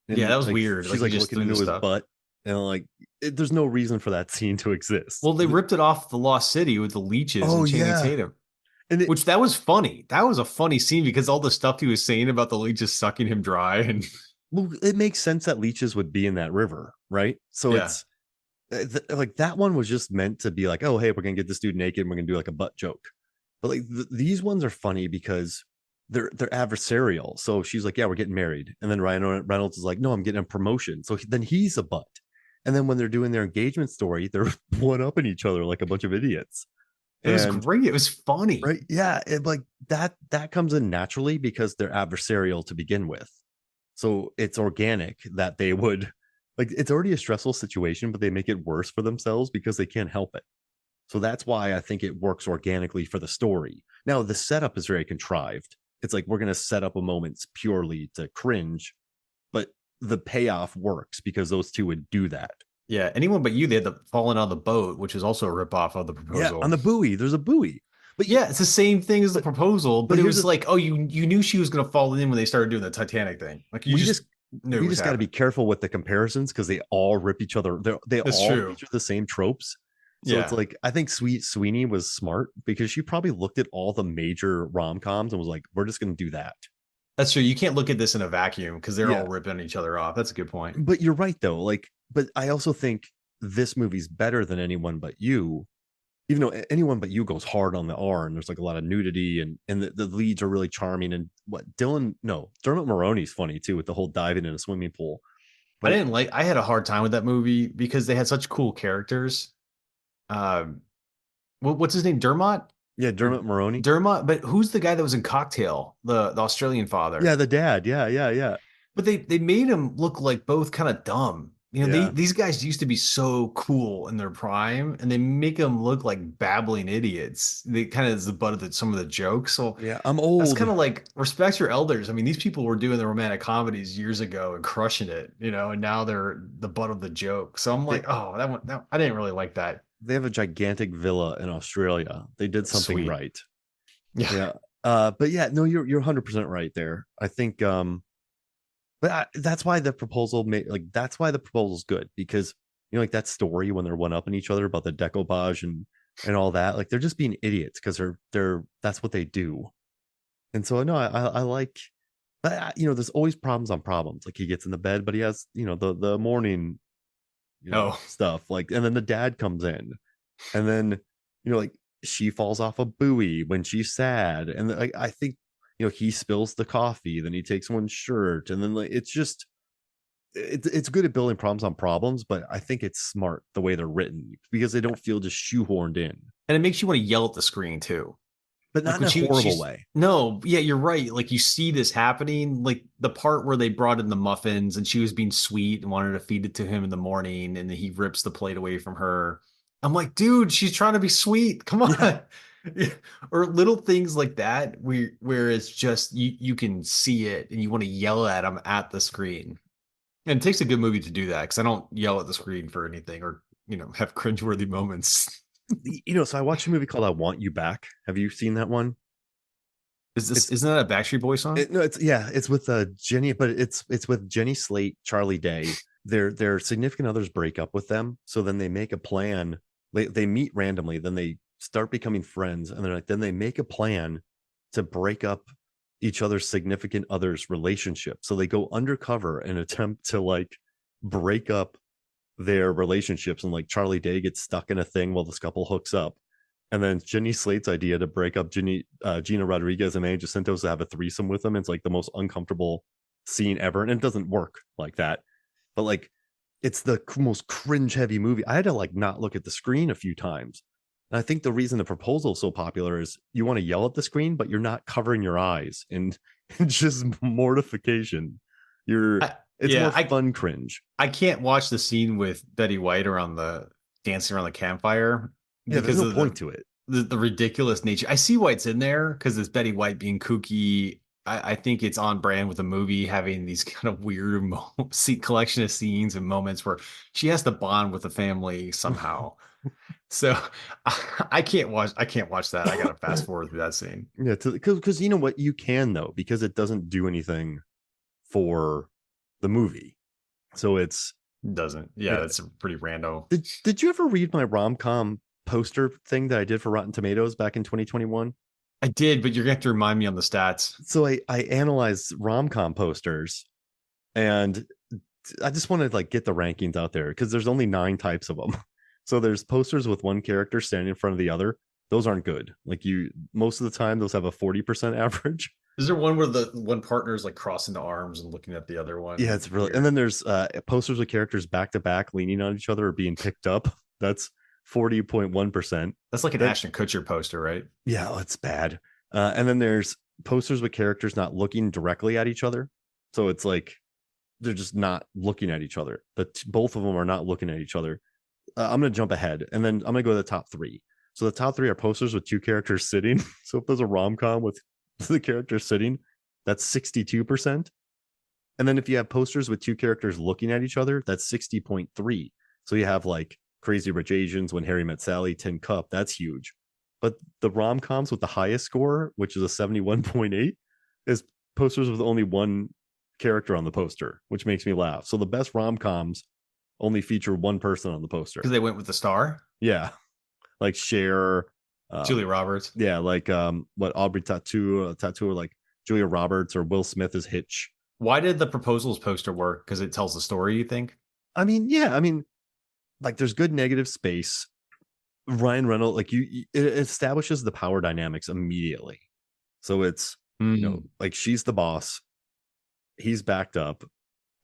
Yeah, And that was like weird. she's Like he like just looking threw the into his stuff. butt. And like, there's no reason for that scene to exist. Well, they ripped it off the Lost City with the leeches Oh, and Channing yeah. Tatum, And it, which that was funny. That was a funny scene because all the stuff he was saying about the leeches sucking him dry and well, it makes sense that leeches would be in that river, right? So yeah. it's like that one was just meant to be like, oh, hey, we're going to get this dude naked and we're going to do like a butt joke. But like these ones are funny because they're adversarial. So she's like, yeah, we're getting married. And then Ryan Reynolds is like, no, I'm getting a promotion. So then he's a butt. And then when they're doing their engagement story, they're one upping each other like a bunch of idiots. It was And great. It was funny. right, yeah, like that comes in naturally because they're adversarial to begin with. So it's organic that they would, like, it's already a stressful situation, but they make it worse for themselves because they can't help it. So that's why I think it works organically for the story. Now, the setup is very contrived. It's like we're going to set up a moment purely to cringe, but the payoff works because those two would do that. Yeah. Anyone but you, they had the falling on the boat, which is also a ripoff of the Yeah, on proposal. the buoy, there's a buoy. But Yeah, it's the same thing as the but proposal, but but it here's was the, like, oh, you knew she was gonna fall in when they started doing the Titanic thing. Like you we just just knew it we was just got to be happening. careful with the comparisons because they all rip each other. They That's all true. feature the same tropes. So it's Yeah. like I think Sweet Sweeney was smart because she probably looked at all the major rom coms and was like, "We're just going to do that." That's true. You can't look at this in a vacuum because they're Yeah, all ripping each other off. That's a good point. but you're right though. Like, but I also think this movie's better than Anyone But You. Even though Anyone But You goes hard on the R and there's like a lot of nudity and the leads are really charming and what Dylan no Dermot Mulroney's funny too with the whole diving in a swimming pool. But I had a hard time with that movie because they had such cool characters. Um, what's his name? Dermot yeah, or Dermot Mulroney. Dermot? But who's the guy that was in Cocktail? The Australian Yeah, father. the dad. Yeah, yeah, yeah. But they made him look like both kind of dumb. You know, Yeah. these guys used to be so cool in their prime, and they make them look like babbling idiots. They kind of is the butt of some of the jokes. So Yeah, I'm that's old. kind of like respect your elders. I mean, these people were doing the romantic comedies years ago and crushing it, you know, and now they're the butt of the joke. So I'm They like, oh, I didn't really like that. they have a gigantic villa in Australia. They did something Sweet. right. Yeah. Yeah. But yeah, no, you're 100% right there. I think but that's why the proposal made like that's why the proposal's good because like that story when they're one upping each other about the decoupage and all that, like they're just being idiots because they're that's what they do. And so no, I like, but there's always problems on problems. Like he gets in the bed, but he has the morning Oh, stuff like, and then the dad comes in, and then like she falls off a buoy when she's sad, and like I think he spills the coffee, then he takes one's shirt, and then like it's just it's good at building problems on problems, but I think it's smart the way they're written because they don't feel just shoehorned in, and it makes you want to yell at the screen too. but not Like in when a horrible she's way. no, yeah, you're right. Like you see this happening, like the part where they brought in the muffins and she was being sweet and wanted to feed it to him in the morning, and then he rips the plate away from her. I'm like, dude, she's trying to be sweet. Come Yeah, on. Or little things like that where it's just you can see it and you want to yell at them at the screen. And it takes a good movie to do that because I don't yell at the screen for anything or have cringeworthy moments. so I watched a movie called I Want You Back. Have you seen that one? It's Isn't that a Backstreet Boy song? no, it's with Jenny, but it's with Jenny Slate, Charlie Day. Their significant others break up with them, so then they make a plan. They meet randomly, then they start becoming friends, and then they make a plan to break up each other's significant others' relationship. So they go undercover and attempt to like break up their relationships, and like Charlie Day gets stuck in a thing while this couple hooks up. And then Jenny Slate's idea to break up Gina Rodriguez and Manny Jacinto to have a threesome with them. It's like the most uncomfortable scene ever. And it doesn't work like that. But like, it's the most cringe heavy movie. I had to like not look at the screen a few times. And I think the reason the proposal is so popular is you want to yell at the screen, but you're not covering your eyes and it's just mortification. It's Yeah, more fun cringe. I can't watch the scene with Betty White around the dancing around the campfire Yeah, there's because no of point to it. the ridiculous nature. I see why it's in there because it's Betty White being kooky. I think it's on brand with the movie having these kind of weird collection of scenes and moments where she has to bond with the family somehow. So I can't watch that. I gotta fast forward through that scene. Yeah, because you know what, you can though, because it doesn't do anything for the movie. So it's Doesn't. Yeah, yeah. that's a pretty rando. Did you ever read my rom-com poster thing that I did for Rotten Tomatoes back in 2021? I did, but you're gonna have to remind me on the stats. So I analyzed rom-com posters, and I just want to like get the rankings out there because there's only 9 types of them. So there's posters with one character standing in front of the other. Those aren't good. Like most of the time those have a 40% average. Is there one where the one partner is like crossing the arms and looking at the other Yeah, one? it's really, and Weird. then there's posters with characters back to back leaning on each other or being picked up. That's 40.1%. That's like an Then Ashton Kutcher poster, right? yeah, oh, it's bad. And then there's posters with characters not looking directly at each other. So it's like they're just not looking at each other. But both of them are not looking at each other. I'm going to jump ahead and then I'm going to go to the top 3. So the top 3 are posters with 2 characters sitting. So if there's a rom-com with the characters sitting, that's 62%. And then if you have posters with 2 characters looking at each other, that's 60.3. So you have like Crazy Rich Asians, When Harry Met Sally, Tin Cup. That's huge. But the rom-coms with the highest score, which is a 71.8, is posters with only 1 character on the poster, which makes me laugh. So the best rom-coms only feature 1 person on the poster. Because they went with the star, Yeah. Like Cher, Julia Roberts. yeah, like what Aubrey Tattoo, or like Julia Roberts or Will Smith is Hitch. Why did the proposals poster work? Because it tells the story, you think? I mean, yeah, I mean, like there's good negative space. Ryan Reynolds, like it establishes the power dynamics immediately. So it's Mm. like she's the boss, he's backed up,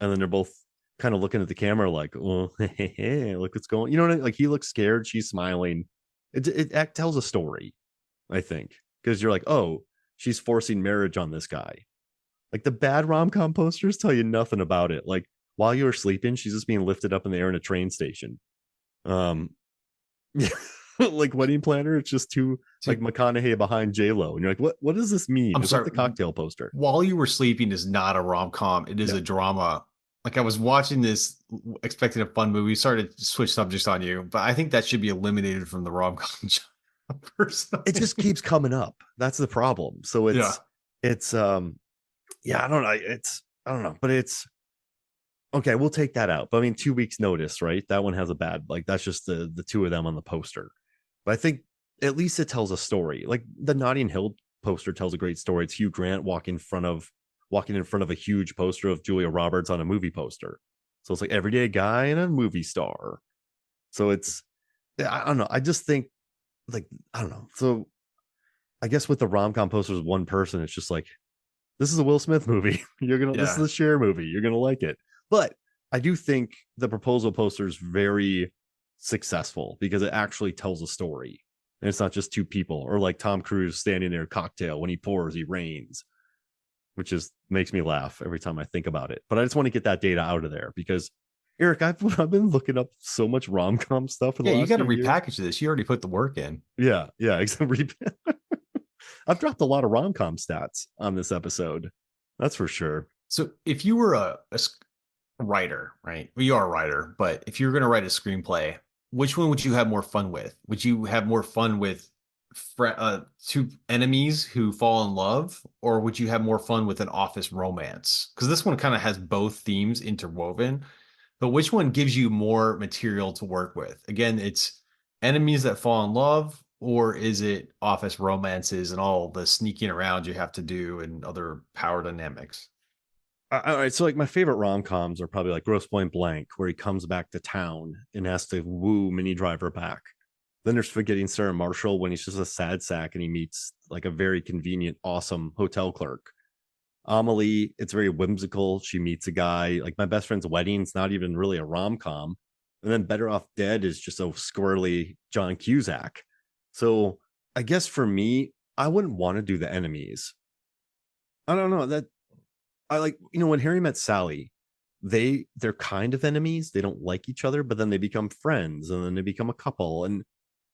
and then they're both kind of looking at the camera like, oh, look what's going. You know what I mean? Like he looks scared, she's smiling. It tells a story, I think, because you're like, oh, she's forcing marriage on this guy. Like the bad rom-com posters tell you nothing about it. Like while you were sleeping, she's just being lifted up in the air in a train station. Um, like Wedding Planner, it's just two like McConaughey behind J-Lo, and you're like, what does this mean? I'm It's like sorry. the cocktail poster. While You Were Sleeping is not a rom com. It is No, a drama. Like I was watching this, expecting a fun movie. Started to switch subjects on you, but I think that should be eliminated from the rom com. it just Personally, keeps coming up. That's the problem. So yeah, it's yeah, I don't know. I don't know, but it's okay. We'll take that out. But I mean, 2 weeks notice, right? That one has a bad, like that's just the two of them on the poster. But I think at least it tells a story. Like the Notting Hill poster tells a great story. It's Hugh Grant walking in front of a huge poster of Julia Roberts on a movie poster. So it's like everyday guy and a movie star. So it's I don't know. I just think like I don't know. So I guess with the rom-com posters, one person, it's just like this is a Will Smith movie. This is yeah. a Cher movie. You're gonna like it. But I do think the proposal poster is very successful because it actually tells a story. And it's not just two people or like Tom Cruise standing there cocktail when he pours, he rains, which is makes me laugh every time I think about it. But I just want to get that data out of there because Eric, I've been looking up so much rom-com stuff for the Yeah, you last got to few years. repackage this. You already put the work in. Yeah, exactly. I've dropped a lot of rom-com stats on this episode. That's for sure. So if you were writer, right? Well, you are a writer, but if you were going to write a screenplay, which one would you have more fun with? Would you have more fun with two enemies who fall in love, or would you have more fun with an office romance? Because this one kind of has both themes interwoven, but which one gives you more material to work with? Again, it's enemies that fall in love, or is it office romances and all the sneaking around you have to do and other power dynamics? All right, so like my favorite rom-coms are probably like Grosse Point Blank, where he comes back to town and has to woo Minnie Driver back. Then there's Forgetting Sarah Marshall when he's just a sad sack and he meets like a very convenient, awesome hotel clerk. Amelie, it's very whimsical. She meets a guy. Like My Best Friend's Wedding, it's not even really a rom-com. And then Better Off Dead is just a squirrely John Cusack. So I guess for me, I wouldn't want to do the enemies. I don't know that I like, when Harry Met Sally, they're kind of enemies. They don't like each other, but then they become friends and then they become a couple and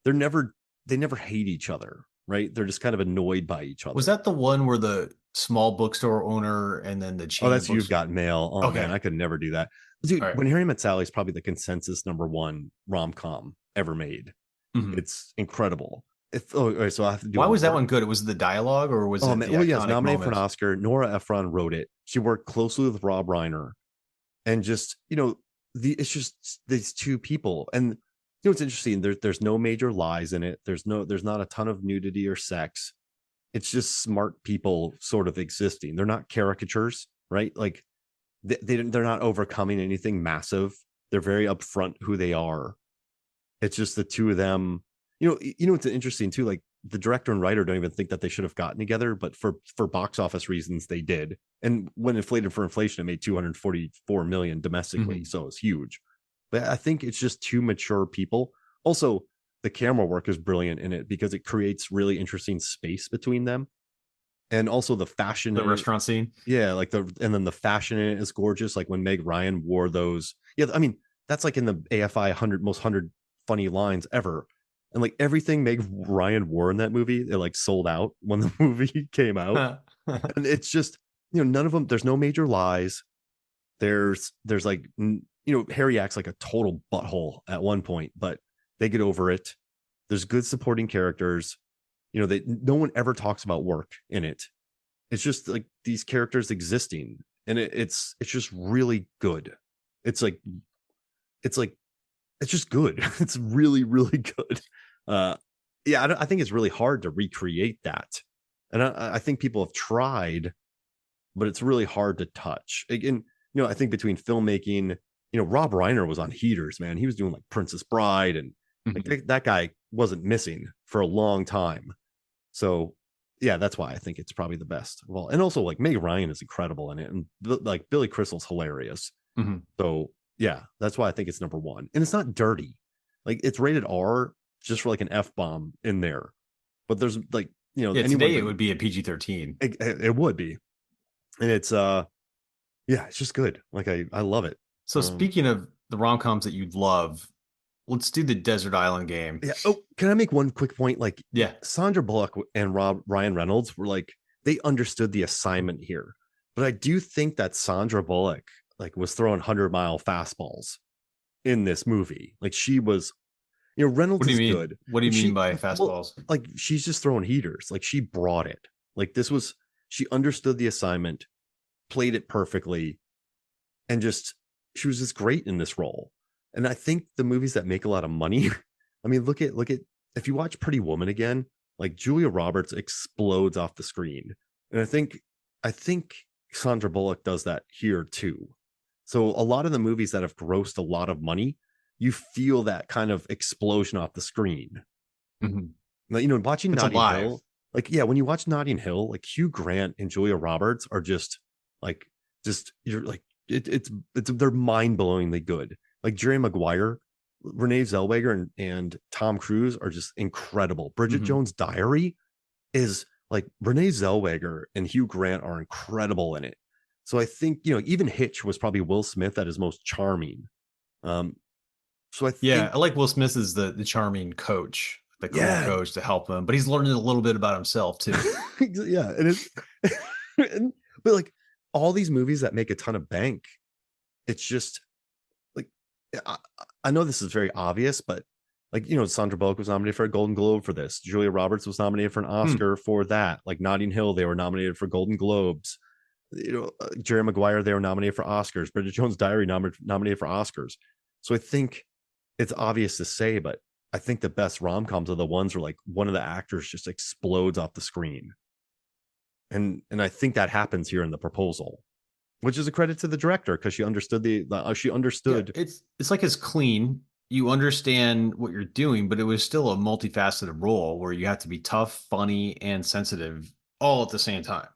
they're never they never hate each other, right? They're just kind of annoyed by each Was other. that the one where the small bookstore owner and then the Oh, chain of that's You've books? Got Mail. Oh man, Okay. I could never do that. Dude, All right. When Harry Met Sally is probably the consensus number one rom-com ever made. Mhm. It's incredible. Oh, all right, so I have to do Why a was that work. one good? Was it the dialogue or was Oh it man, the well, yes, iconic nominated for an moments? Oscar. Nora Ephron wrote it. She worked closely with Rob Reiner, and just it's just these two people. And it's interesting. There's no major lies in it. There's not a ton of nudity or sex. It's just smart people sort of existing. They're not caricatures, right? Like they're not overcoming anything massive. They're very upfront who they are. It's just the two of them. It's interesting too. Like the director and writer don't even think that they should have gotten together, but for box office reasons, they did. And when inflated for inflation, it made 244 million domestically, Mhm. so it's huge. But I think it's just two mature people. Also, the camera work is brilliant in it because it creates really interesting space between them, and also the fashion The in it. restaurant scene? Yeah, and then the fashion in it is gorgeous. Like when Meg Ryan wore those. Yeah, I mean that's like in the AFI 100 funny lines ever. And like everything Meg Ryan wore in that movie, it like sold out when the movie came out. And it's just none of them. There's no major lies. There's like Harry acts like a total butthole at one point, but they get over it. There's good supporting characters. No one ever talks about work in it. It's just like these characters existing, and it's just really good. It's like it's like it's just good. It's really really good. Uh, yeah, I think it's really hard to recreate that, and I think people have tried, but it's really hard to touch. Again, I think between filmmaking, Rob Reiner was on heaters, man. He was doing like Princess Bride, and like Mhm. that guy wasn't missing for a long time. So yeah, that's why I think it's probably the best. Well, and also like Meg Ryan is incredible in it, and like Billy Crystal's hilarious. Mhm. So yeah, that's why I think it's number one. And it's not dirty. Like it's rated R just for like an F bomb in there. But there's like, Yeah, anyone today it but would be a PG-13. it would be. And it's yeah, it's just good. Like I love it. So speaking of the rom-coms that you'd love, let's do the Desert Island game. Yeah. Oh, can I make one quick point? Like Yeah. Sandra Bullock and Ryan Reynolds were like, they understood the assignment here. But I do think that Sandra Bullock like was throwing 100-mile fastballs in this movie. Like she was, What Reynolds do you is mean? good. What do you Like mean she by well, fastballs? like she's just throwing heaters. Like she brought it. Like this was she understood the assignment, played it perfectly, and just she was just great in this role. And I think the movies that make a lot of money, I mean, look at if you watch Pretty Woman again, like Julia Roberts explodes off the screen. And I think Sandra Bullock does that here too. So a lot of the movies that have grossed a lot of money, you feel that kind of explosion off the screen. Mhm. Like, watching It's Notting alive. Hill, like yeah, when you watch Notting Hill, like Hugh Grant and Julia Roberts are like just you're like it's they're mind-blowingly good. Like Jerry Maguire, Renee Zellweger, and Tom Cruise are just incredible. Bridget Mhm. Jones' Diary is like Renee Zellweger and Hugh Grant are incredible in it. So I think, even Hitch was probably Will Smith at his most charming. Um, so I Yeah, think, I like Will Smith as the charming coach, the cool yeah, coach to help him, but he's learning a little bit about himself too. yeah, and it's, but like all these movies that make a ton of bank, it's just like I, I know this is very obvious, but like Sandra Bullock was nominated for a Golden Globe for this. Julia Roberts was nominated for an Hmm. Oscar for that. Like Notting Hill, they were nominated for Golden Globes. Jerry Maguire, they were nominated for Oscars. Bridget Jones' Diary nominated for Oscars. So I think it's obvious to say, but I think the best rom coms are the ones where like one of the actors just explodes off the screen, and I think that happens here in The Proposal, which is a credit to the director because she understood she Yeah, understood. it's like it's clean. You understand what you're doing, but it was still a multifaceted role where you have to be tough, funny, and sensitive all at the same time.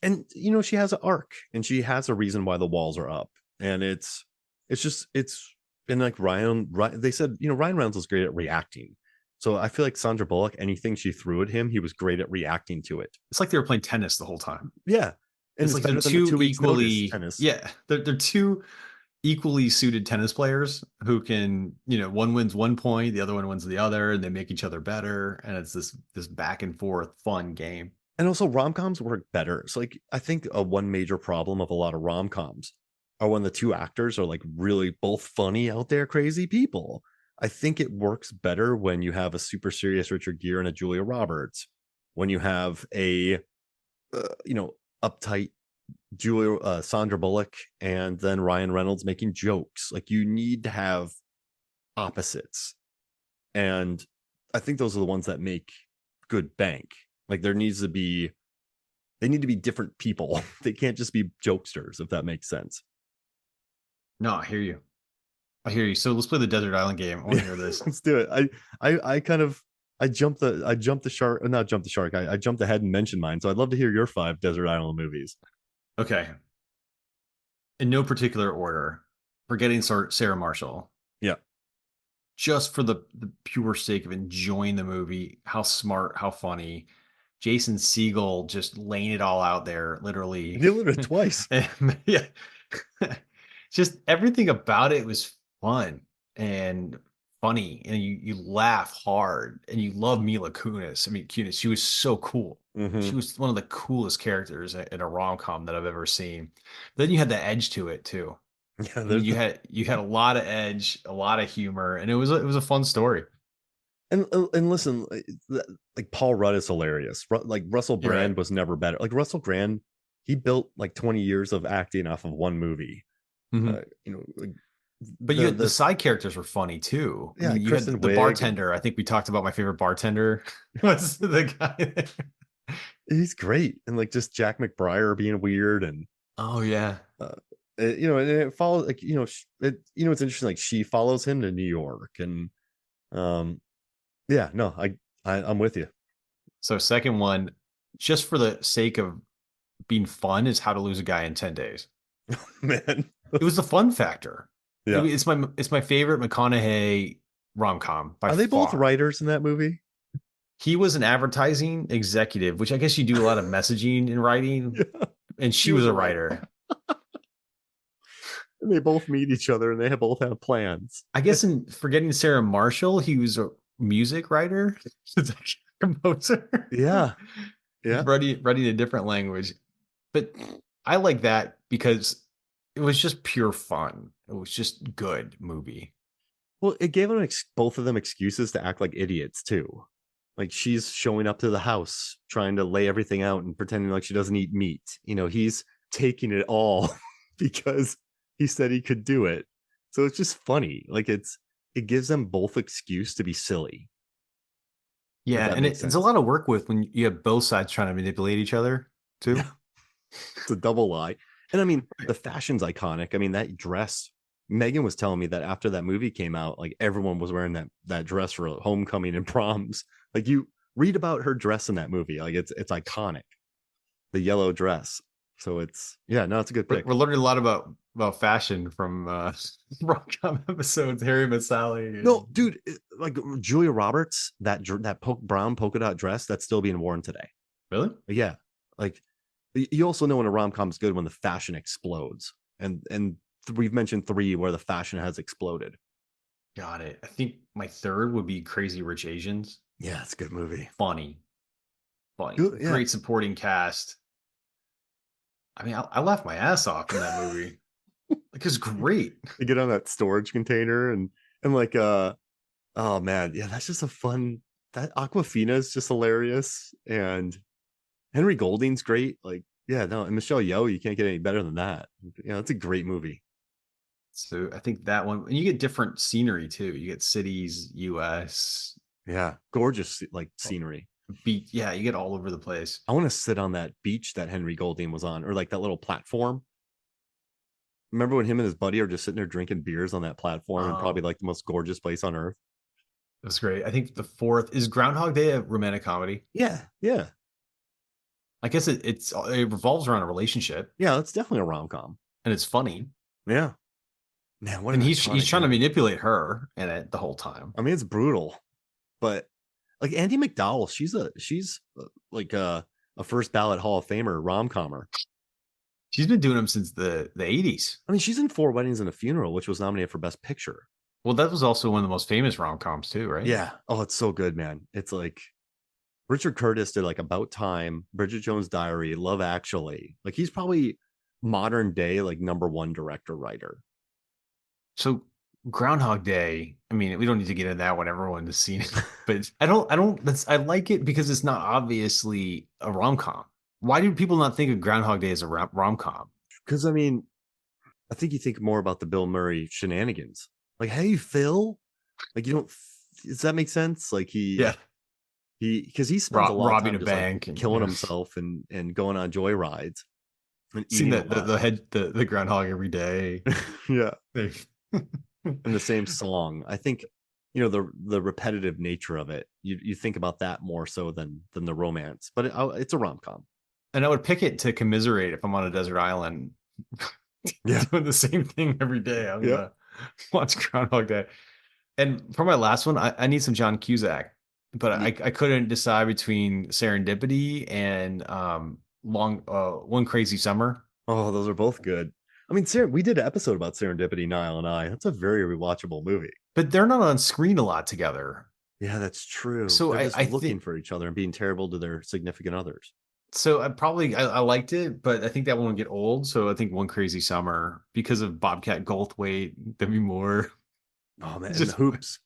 And she has an arc and she has a reason why the walls are up, and it's just it's and like they said Ryan Reynolds was great at reacting, so I feel like Sandra Bullock, anything she threw at him, he was great at reacting to it. It's like they were playing tennis the whole time. Yeah, and It's it's like they're better than the two 2 weeks notice equally, tennis. yeah, they're two equally suited tennis players who can, one wins one point, the other one wins the other, and they make each other better, and it's this back and forth fun game. And also rom-coms work better. So like I think one major problem of a lot of rom-coms are when the two actors are like really both funny out there crazy people. I think it works better when you have a super serious Richard Gere and a Julia Roberts, when you have a uptight Julia Sandra Bullock and then Ryan Reynolds making jokes. Like you need to have opposites. And I think those are the ones that make good bank. Like they need to be different people. They can't just be jokesters, if that makes sense. No, I hear you. I hear you. So let's play the Desert Island game. I want Yeah, to hear this. let's do it. I kind of I jumped the shark, not jumped the shark. I jumped ahead and mentioned mine. So I'd love to hear your 5 desert island movies. Okay. In no particular order, forgetting Sarah Marshall, Yeah. just for the pure sake of enjoying the movie, how smart, how funny. Jason Segel just laying it all out there, literally. You did it twice. And, yeah. Just everything about it was fun and funny, and you laugh hard, and you love Mila Kunis. I mean, Kunis, she was so cool. Mm-hmm. She was one of the coolest characters in a rom-com that I've ever seen. Then you had the edge to it too. Yeah, I mean, there's you had a lot of edge, a lot of humor, and it was a fun story. and listen, like Paul Rudd is hilarious. Like Russell You're right. Brand was never better. Like Russell Brand, he built like 20 years of acting off of one movie. Mhm. Like But you had the the side characters were funny too. I yeah, mean, you had Kristen the Wiig, and bartender. I think we talked about my favorite bartender. What's the guy there? he's great. And like just Jack McBrayer being weird, and Oh yeah. uh, and it follows like it's interesting. Like she follows him to New York, and um, yeah, no, I'm with you. So second one, just for the sake of being fun, is How to Lose a Guy in 10 Days. Man, It was the fun factor. Yeah. It's my favorite McConaughey rom-com by Are they both far. writers in that movie? He was an advertising executive, which I guess you do a lot of messaging and writing, Yeah. and He she was was a a writer. writer. And they both meet each other and they both have plans. I guess in forgetting Sarah Marshall, he was a music writer, He's actually a composer, Yeah. Yeah. writing a different language. But I like that because it was just pure fun. It was just good movie. Well, it gave them both of them excuses to act like idiots too. Like she's showing up to the house, trying to lay everything out and pretending like she doesn't eat meat. He's taking it all because he said he could do it. So it's just funny. Like it gives them both excuse to be silly, if Yeah, that and makes it's a sense. lot of work with when you have both sides trying to manipulate each other too. Yeah, it's a double lie. And I mean, the fashion's iconic. I mean, that dress. Megan was telling me that after that movie came out, like everyone was wearing that dress for homecoming and proms. Like you read about her dress in that movie, like it's iconic. The yellow dress. So it's a good We're pick. learning a lot about fashion from rom-com episodes, Harry Met Sally. No, dude, like Julia Roberts, that brown polka dot dress that's still being worn today. Really? Yeah, like you also know when a rom com is good when the fashion explodes, and we've mentioned 3 where the fashion has exploded. Got it. I think my third would be Crazy Rich Asians. Yeah, it's a good movie. Funny, funny, Good, yeah. great supporting cast. I mean, I laughed my ass off in that movie. Like, it's great. You get on that storage container and like oh man, yeah, that's just a fun. That Aquafina is just hilarious, and Henry Golding's great. Like, yeah, no, and Michelle Yeoh, you can't get any better than that. It's a great movie. So I think that one, and you get different scenery too. You get cities, U.S., Yeah, gorgeous like scenery. beach. Yeah, you get all over the place. I want to sit on that beach that Henry Golding was on, or like that little platform. Remember when him and his buddy are just sitting there drinking beers on that platform and probably Oh, like the most gorgeous place on earth? that's great. I think the fourth is Groundhog Day, a romantic comedy. Yeah, yeah, I guess it revolves around a relationship yeah. It's definitely a rom com. and it's funny. Yeah, man, what an And he's iconic trying to movie. manipulate her in it the whole time. I mean, it's brutal, but like Andy McDowell, she's like a first ballot Hall of Famer rom commer. She's been doing them since the 80s. I mean, she's in 4 Weddings and a Funeral, which was nominated for Best Picture. Well, that was also one of the most famous rom-coms too, right? Yeah. Oh, it's so good, man. It's like Richard Curtis did like About Time, Bridget Jones' Diary, Love Actually. Like he's probably modern day like #1 director writer. So Groundhog Day, I mean, we don't need to get into that one. Everyone has seen it, but I like it because it's not obviously a rom-com. Why do people not think of Groundhog Day as a rom-com? Because I mean, I think you think more about the Bill Murray shenanigans. Like, hey, Phil, like you don't. Does that make sense? Like Yeah. because he spends a lot of Robbing time a just like bank and killing himself and going on joy rides and seeing eating a that lot. the groundhog every day. Yeah, They- and the same song. I think the repetitive nature of it. You think about that more so than the romance, but it's a rom com. and I would pick it to commiserate if I'm on a desert island Yeah, doing the same thing every day. I'm yeah. gonna watch Groundhog Day. And for my last one, I need some John Cusack, but I couldn't decide between Serendipity and One Crazy Summer. Oh, those are both good. I mean, we did an episode about Serendipity, Niall and I. That's a very rewatchable movie. But they're not on screen a lot together. Yeah, that's true. So They're just I looking think for each other and being terrible to their significant others. so. I liked it, but I think that one would get old. So I think One Crazy Summer because of Bobcat Goldthwait, Demi Moore. Oh man, and the Just hoops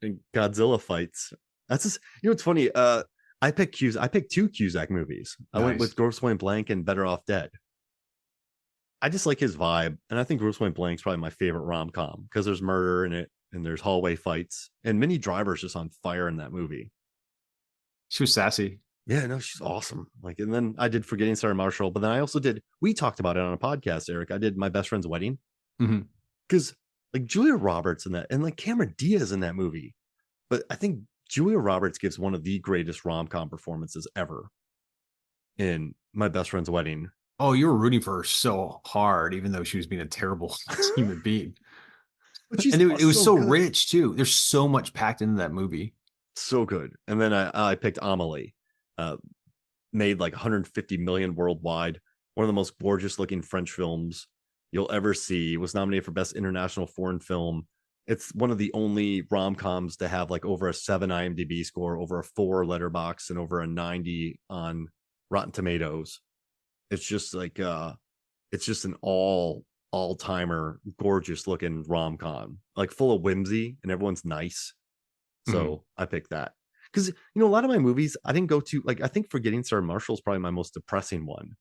and Godzilla fights. That's just it's funny. I picked 2 Cusack movies. I went with nice. Grosse Pointe Blank and Better Off Dead. I just like his vibe, and I think Grosse Pointe Blank's probably my favorite rom com because there's murder in it and there's hallway fights and Minnie Driver's just on fire in that movie. She was sassy. Yeah, no, she's awesome. Like, and then I did Forgetting Sarah Marshall, but then I also did. We talked about it on a podcast, Eric. I did My Best Friend's Wedding Mhm. because like Julia Roberts in that, and like Cameron Diaz in that movie. But I think Julia Roberts gives one of the greatest rom com performances ever in My Best Friend's Wedding. Oh, you were rooting for her so hard, even though she was being a terrible human being. But she's And it was so so good. rich too. There's so much packed into that movie. So good. And then I picked Amelie, uh, made like 150 million worldwide. One of the most gorgeous looking French films you'll ever see. Was nominated for Best International Foreign Film. It's one of the only rom-coms to have like over a 7 IMDb score, over a 4 Letterbox, and over a 90 on Rotten Tomatoes. It's just like it's just an all-timer gorgeous looking rom-com, like full of whimsy and everyone's nice. Mhm. So I picked that because a lot of my movies I didn't go to, like, I think Forgetting Sarah Marshall is probably my most depressing one.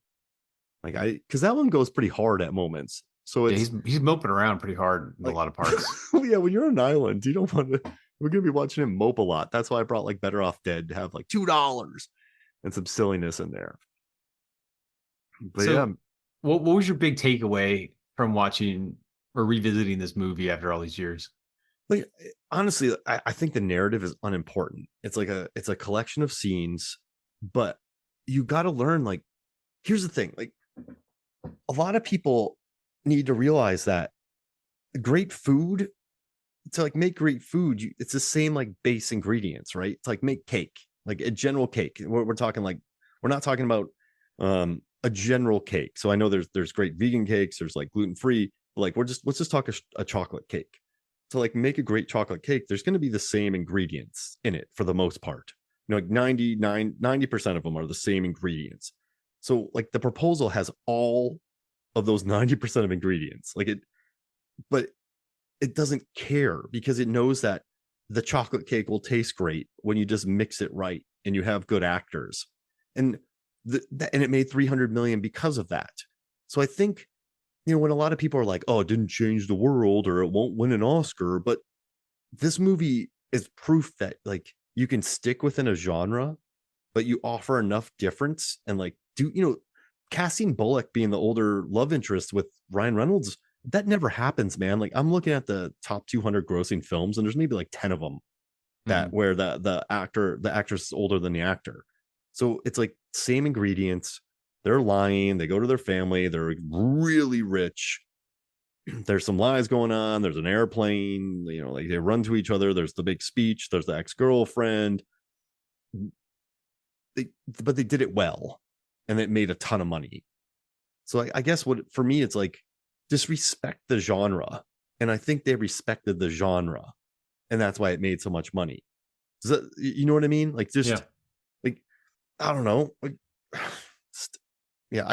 Like because that one goes pretty hard at moments. So Yeah, it's he's moping around pretty hard in a like, lot of parts. yeah, when you're on an island, you don't want to. We're gonna be watching him mope a lot. That's why I brought like Better Off Dead to have like $2 and some silliness in there. But yeah, So, what was your big takeaway from watching or revisiting this movie after all these years? like honestly, I think the narrative is unimportant. It's a collection of scenes, but you got to learn. Like, here's the thing: like a lot of people need to realize that great food, to like make great food, it's the same like base ingredients, right? It's like make cake, like a general cake. We're talking like, we're not talking about a general cake. So I know there's great vegan cakes, there's like gluten free. Like let's just talk a chocolate cake. To like make a great chocolate cake, there's going to be the same ingredients in it for the most part. Like 90% of them are the same ingredients. So like the proposal has all of those 90% of ingredients. Like it, but it doesn't care because it knows that the chocolate cake will taste great when you just mix it right and you have good actors. And and it made 300 million because of that. So I think, when a lot of people are like, "Oh, it didn't change the world or it won't win an Oscar," but this movie is proof that like you can stick within a genre, but you offer enough difference and like casting Bullock being the older love interest with Ryan Reynolds, that never happens, man. Like I'm looking at the top 200 grossing films, and there's maybe like 10 of them that Mhm. where the actress is older than the actor. So it's like same ingredients. They're lying. They go to their family. They're really rich. There's some lies going on. There's an airplane. Like they run to each other. There's the big speech. There's the ex girlfriend. But they did it well, and it made a ton of money. So I guess what for me it's like, just respect the genre, and I think they respected the genre, and that's why it made so much money. Does that, you know what I mean? Like Yeah. just like I don't know, like yeah.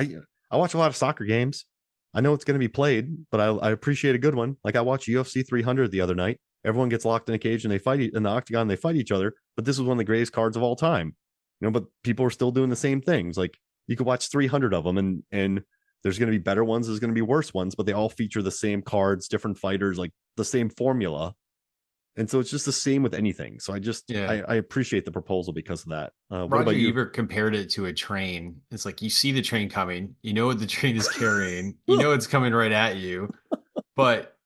I watch a lot of soccer games. I know it's going to be played, but I appreciate a good one. Like I watched UFC 300 the other night. Everyone gets locked in a cage and they fight in the octagon. They fight each other, but this was one of the greatest cards of all time. But people are still doing the same things. Like you could watch 300 of them, and there's going to be better ones, there's going to be worse ones, but they all feature the same cards, different fighters, like the same formula. And so it's just the same with anything. So Yeah. I appreciate the proposal because of that. What Roger about you? Ebert compared it to a train. It's like you see the train coming, you know what the train is carrying, you know it's coming right at you, but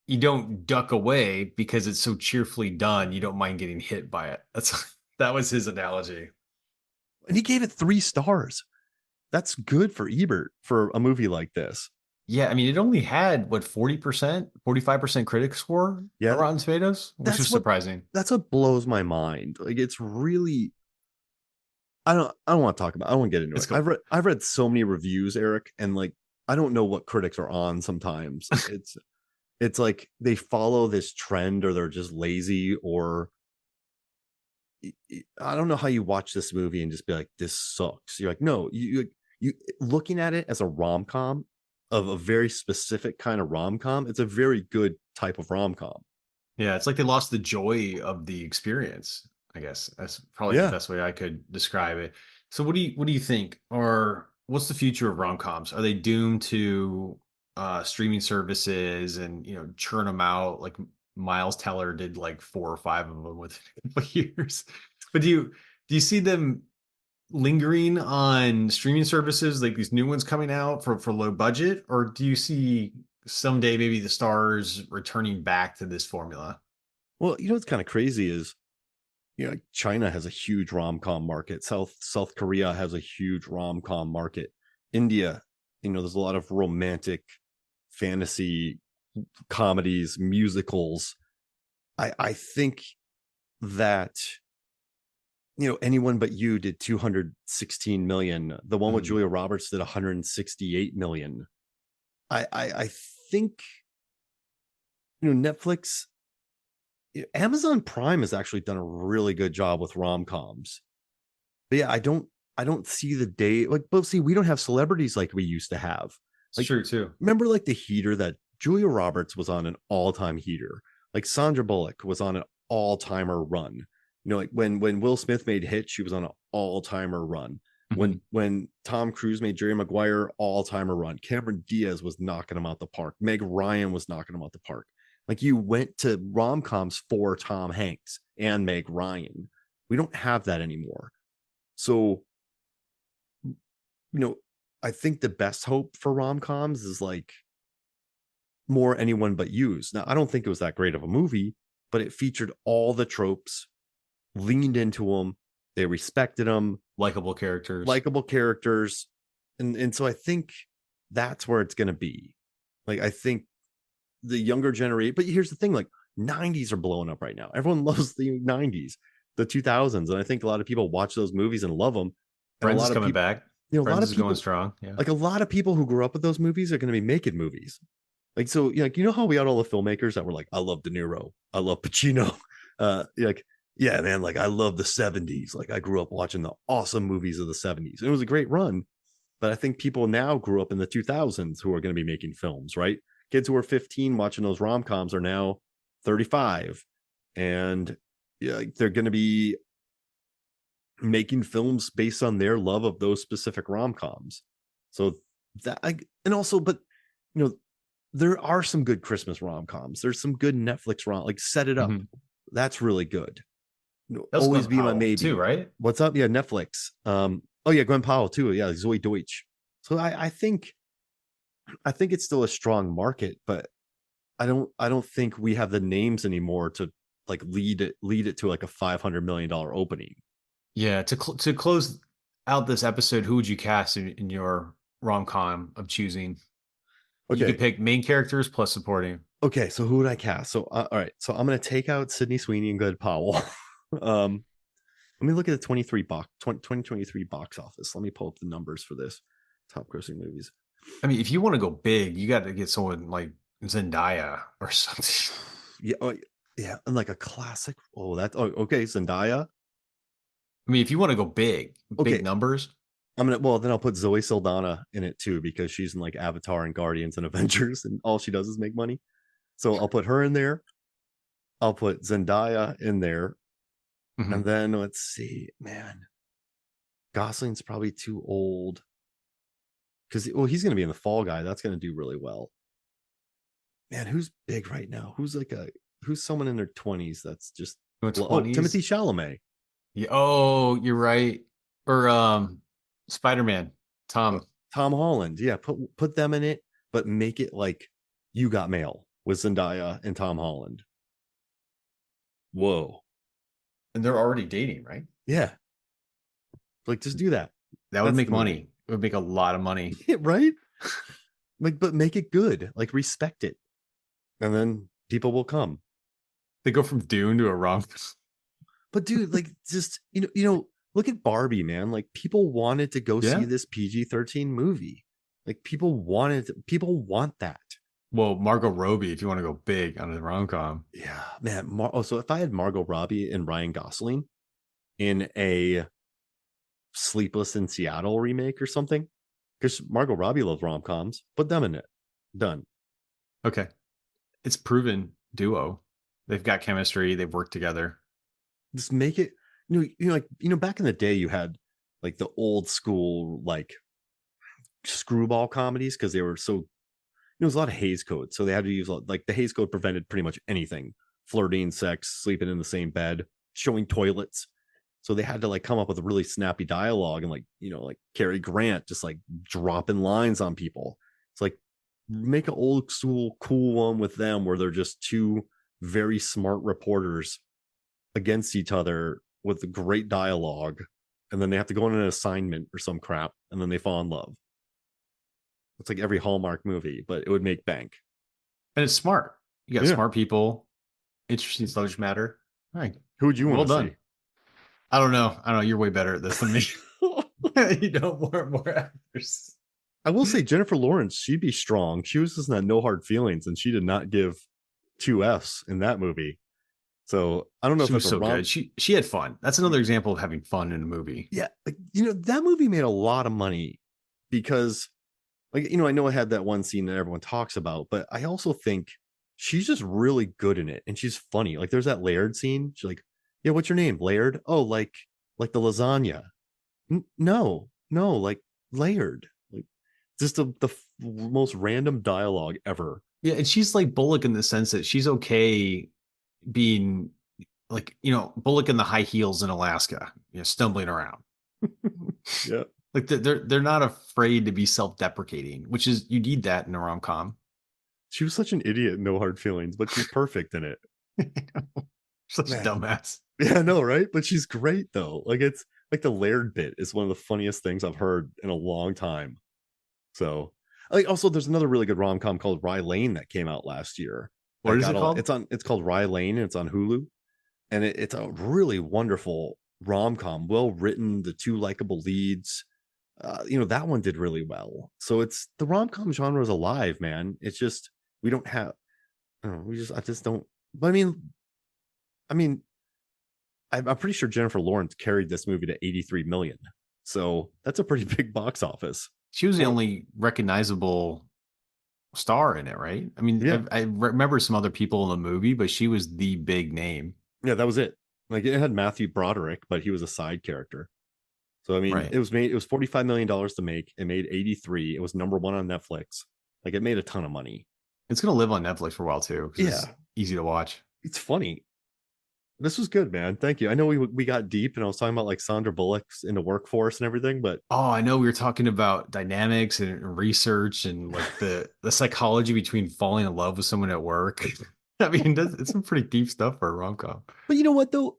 you don't duck away because it's so cheerfully done. You don't mind getting hit by it. That was his analogy. And he gave it 3 stars. That's good for Ebert for a movie like this. Yeah, I mean, it only had what 40%, 45% critic score on Yeah, Rotten Tomatoes, which was that's what surprising. that's what blows my mind. Like it's really, I don't want to talk about. I don't want to get into It's it. cool. I've read so many reviews, Eric, and like I don't know what critics are on sometimes. It's like they follow this trend or they're just lazy, or I don't know how you watch this movie and just be like, this sucks. You're like, no, you looking at it as a rom com, of a very specific kind of rom com. It's a very good type of rom com. Yeah, it's like they lost the joy of the experience. I guess that's probably the Yeah, best way I could describe it. So what do you think are what's the future of rom-coms? Are they doomed to streaming services and churn them out like Miles Teller did like 4 or 5 of them within a couple of years? But do you see them lingering on streaming services like these new ones coming out for low budget, or do you see someday maybe the stars returning back to this formula? well, what's kind of crazy is, like China has a huge rom com market. South Korea has a huge rom com market. India, there's a lot of romantic fantasy comedies, musicals. I think that Anyone But You did 216 million. The one with Mhm. Julia Roberts did 168 million. I think Netflix, Amazon Prime has actually done a really good job with rom-coms. But yeah, I don't see the day, like, but see, we don't have celebrities like we used to have. It's Like, true too. remember like the heater that Julia Roberts was on, an all-time heater. Like Sandra Bullock was on an all-timer run. Like when Will Smith made Hit, she was on an all-timer run. Mhm. When Tom Cruise made Jerry Maguire, all-timer run. Cameron Diaz was knocking him out the park. Meg Ryan was knocking him out the park. Like, you went to rom-coms for Tom Hanks and Meg Ryan. We don't have that anymore. So, you know, I think the best hope for rom-coms is like more Anyone But You's. Now, I don't think it was that great of a movie, but it featured all the tropes, leaned into them, they respected them, Likable characters. likable characters, and so I think that's where it's going to be. Like, I think the younger generation, but here's the thing, like, 90s are blowing up right now. Everyone loves the 90s, the 2000s, and I think a lot of people watch those movies and love them. And a Friends is lot of coming people, back. a lot Friends of is going people, strong. Yeah. like, a lot of people who grew up with those movies are going to be making movies. Like, so, like, how we had all the filmmakers that were like, I love De Niro, I love Pacino, like, yeah, man, like, I love the 70s. Like, I grew up watching the awesome movies of the 70s. And it was a great run. But I think people now grew up in the 2000s who are going to be making films, right? Kids who are 15 watching those rom-coms are now 35. And yeah, they're going to be making films based on their love of those specific rom-coms. So and also, but you know, there are some good Christmas rom-coms. There's some good Netflix like Set It Up. Mhm. That's really good. That was Always Glenn Be My Powell too, Maybe. right? What's up? Yeah, Netflix. Oh yeah, Glenn Powell too. Yeah, Zoe Deutsch. So I think it's still a strong market, but I don't think we have the names anymore to like lead it to like a $500 million opening. Yeah. To close out this episode, who would you cast in your rom com of choosing? You could Okay. pick main characters plus supporting. Okay, so who would I cast? So all right, so I'm gonna take out Sydney Sweeney and Glenn Powell. um Let me look at the 2023 box office. Let me pull up the numbers for this top grossing movies. I mean, if you want to go big, you got to get someone like Zendaya or something. Yeah, yeah, and like a classic. Okay, Zendaya. I mean, if you want to go big Okay, numbers. then I'll put Zoe Saldana in it too because she's in like Avatar and Guardians and Avengers, and all she does is make money. So I'll put her in there. I'll put Zendaya in there, and Mhm. then let's see, man, Gosling's probably too old because he's going to be in the Fall Guy. That's going to do really well. Man, who's big right now? Who's someone in their 20s that's just In Timothy 20s. Chalamet. Yeah, oh, you're right. Or Spider-Man, Uh, Tom. Tom Holland. Yeah, put them in it, but make it like You Got Mail with Zendaya and Tom Holland. Whoa. And they're already dating, right? Yeah. Like, just do that. That would That's make the movie. money. It would make a lot of money. Yeah, right? Like, but make it good. Like, respect it. And then people will come. They go from Dune to a rom. But dude, like, just look at Barbie, man. Like, people wanted to go see Yeah. this PG-13 movie. Like, people want that. Well, Margot Robbie, if you want to go big on a rom com. Yeah, man. So if I had Margot Robbie and Ryan Gosling in a Sleepless in Seattle remake or something, because Margot Robbie loves rom-coms, put them in it. Done. Okay. It's proven duo. They've got chemistry. They've worked together. Just make it. Back in the day, you had like the old school like screwball comedies because they were so. There was a lot of Hays Code, so they had to use like the Hays Code prevented pretty much anything: flirting, sex, sleeping in the same bed, showing toilets. So they had to like come up with a really snappy dialogue and like Cary Grant just like dropping lines on people. It's like make an old school cool one with them where they're just two very smart reporters against each other with great dialogue, and then they have to go on an assignment or some crap, and then they fall in love. It's like every Hallmark movie, but it would make bank. And it's smart. You got Yeah. smart people, interesting subject matter. All right. Who would you want Well to done. see? I don't know. I don't know. You're way better at this than me. You know, more actors. I will say Jennifer Lawrence, she'd be strong. She was just not no hard feelings, and she did not give two F's in that movie. So I don't know if She was that's a so rom. good. She had fun. That's another example of having fun in a movie. Yeah, like, that movie made a lot of money because, like, I know it had that one scene that everyone talks about, but I also think she's just really good in it, and she's funny. Like, there's that Laird scene. She's like, "Yeah, what's your name, Laird? Oh, like the lasagna. No, no, like Laird. Like, just the most random dialogue ever." Yeah, and she's like Bullock in the sense that she's okay being like, Bullock in the high heels in Alaska, stumbling around. Yeah, Like they're not afraid to be self-deprecating, which is you need that in a rom-com. she was such an idiot, no hard feelings, but she's perfect in it. Such a Man, dumbass. yeah, I know, right? But she's great though. Like, it's like the Laird bit is one of the funniest things I've heard in a long time. So, like, also there's another really good rom com called Rye Lane that came out last year. What That is got it all called? it's called Rye Lane and it's on Hulu. And it's a really wonderful rom com, well written, the two likable leads. That one did really well. So it's the rom com genre is alive, man. It's just we don't have, I just don't. But I mean, I'm pretty sure Jennifer Lawrence carried this movie to 83 million. So that's a pretty big box office. She was the For only recognizable star in it, right? I mean, Yeah, I remember some other people in the movie, but she was the big name. yeah, that was it. Like, it had Matthew Broderick, but he was a side character. So I mean, Right. it was $45 million to make. It made 83. It was number one on Netflix. Like, it made a ton of money. It's going to live on Netflix for a while too because it's Yeah, easy to watch. it's funny. This was good, man. Thank you. I know we got deep, and I was talking about like Sandra Bullock's in the workforce and everything, but Oh, I know we were talking about dynamics and research and like the psychology between falling in love with someone at work. I mean, it's some pretty deep stuff for a rom-com. you know what though?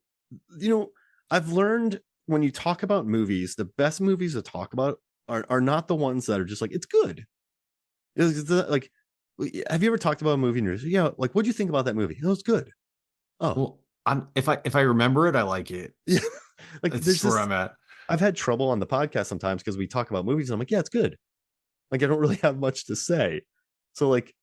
You know, I've learned when you talk about movies, the best movies to talk about are not the ones that are just like it's good. Like, have you ever talked about a movie and you're just, yeah, like, what'd you think about that movie? It was good. Oh, Well, if I remember it, I like it. yeah. Like, That's there's where just I'm at. I've had trouble on the podcast sometimes because we talk about movies and I'm like, yeah, it's good. Like, I don't really have much to say. So, like,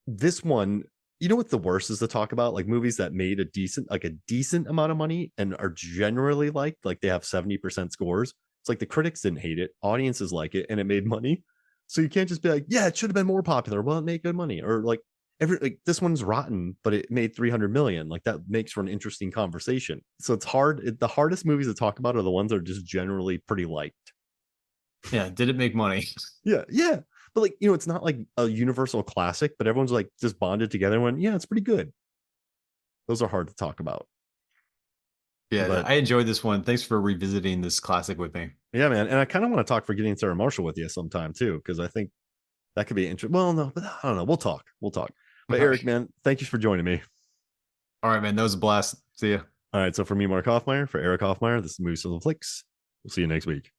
this one, what the worst is to talk about? Like, movies that made a decent amount of money and are generally liked, like they have 70% scores. It's like the critics didn't hate it, audiences like it, and it made money. So you can't just be like, yeah, it should have been more popular. Well, it made good money. Or like this one's rotten, but it made 300 million. Like, that makes for an interesting conversation. So it's hard. The hardest movies to talk about are the ones that are just generally pretty liked. Yeah, did it make money? Yeah, yeah. But like, it's not like a universal classic, but everyone's like just bonded together and went, yeah, it's pretty good. Those are hard to talk about. Yeah, But I enjoyed this one. Thanks for revisiting this classic with me. yeah, man. And I kind of want to talk Forgetting Sarah Marshall with you sometime too, because I think that could be interesting. Well, no, but I don't know. We'll talk. We'll talk. But All right. Erik, man, thank you for joining me. All right, man. That was a blast. See ya. All right. So for me, Mark Hoffmeyer, for Erik Hoffmeyer, this is Movies and Flicks. We'll see you next week.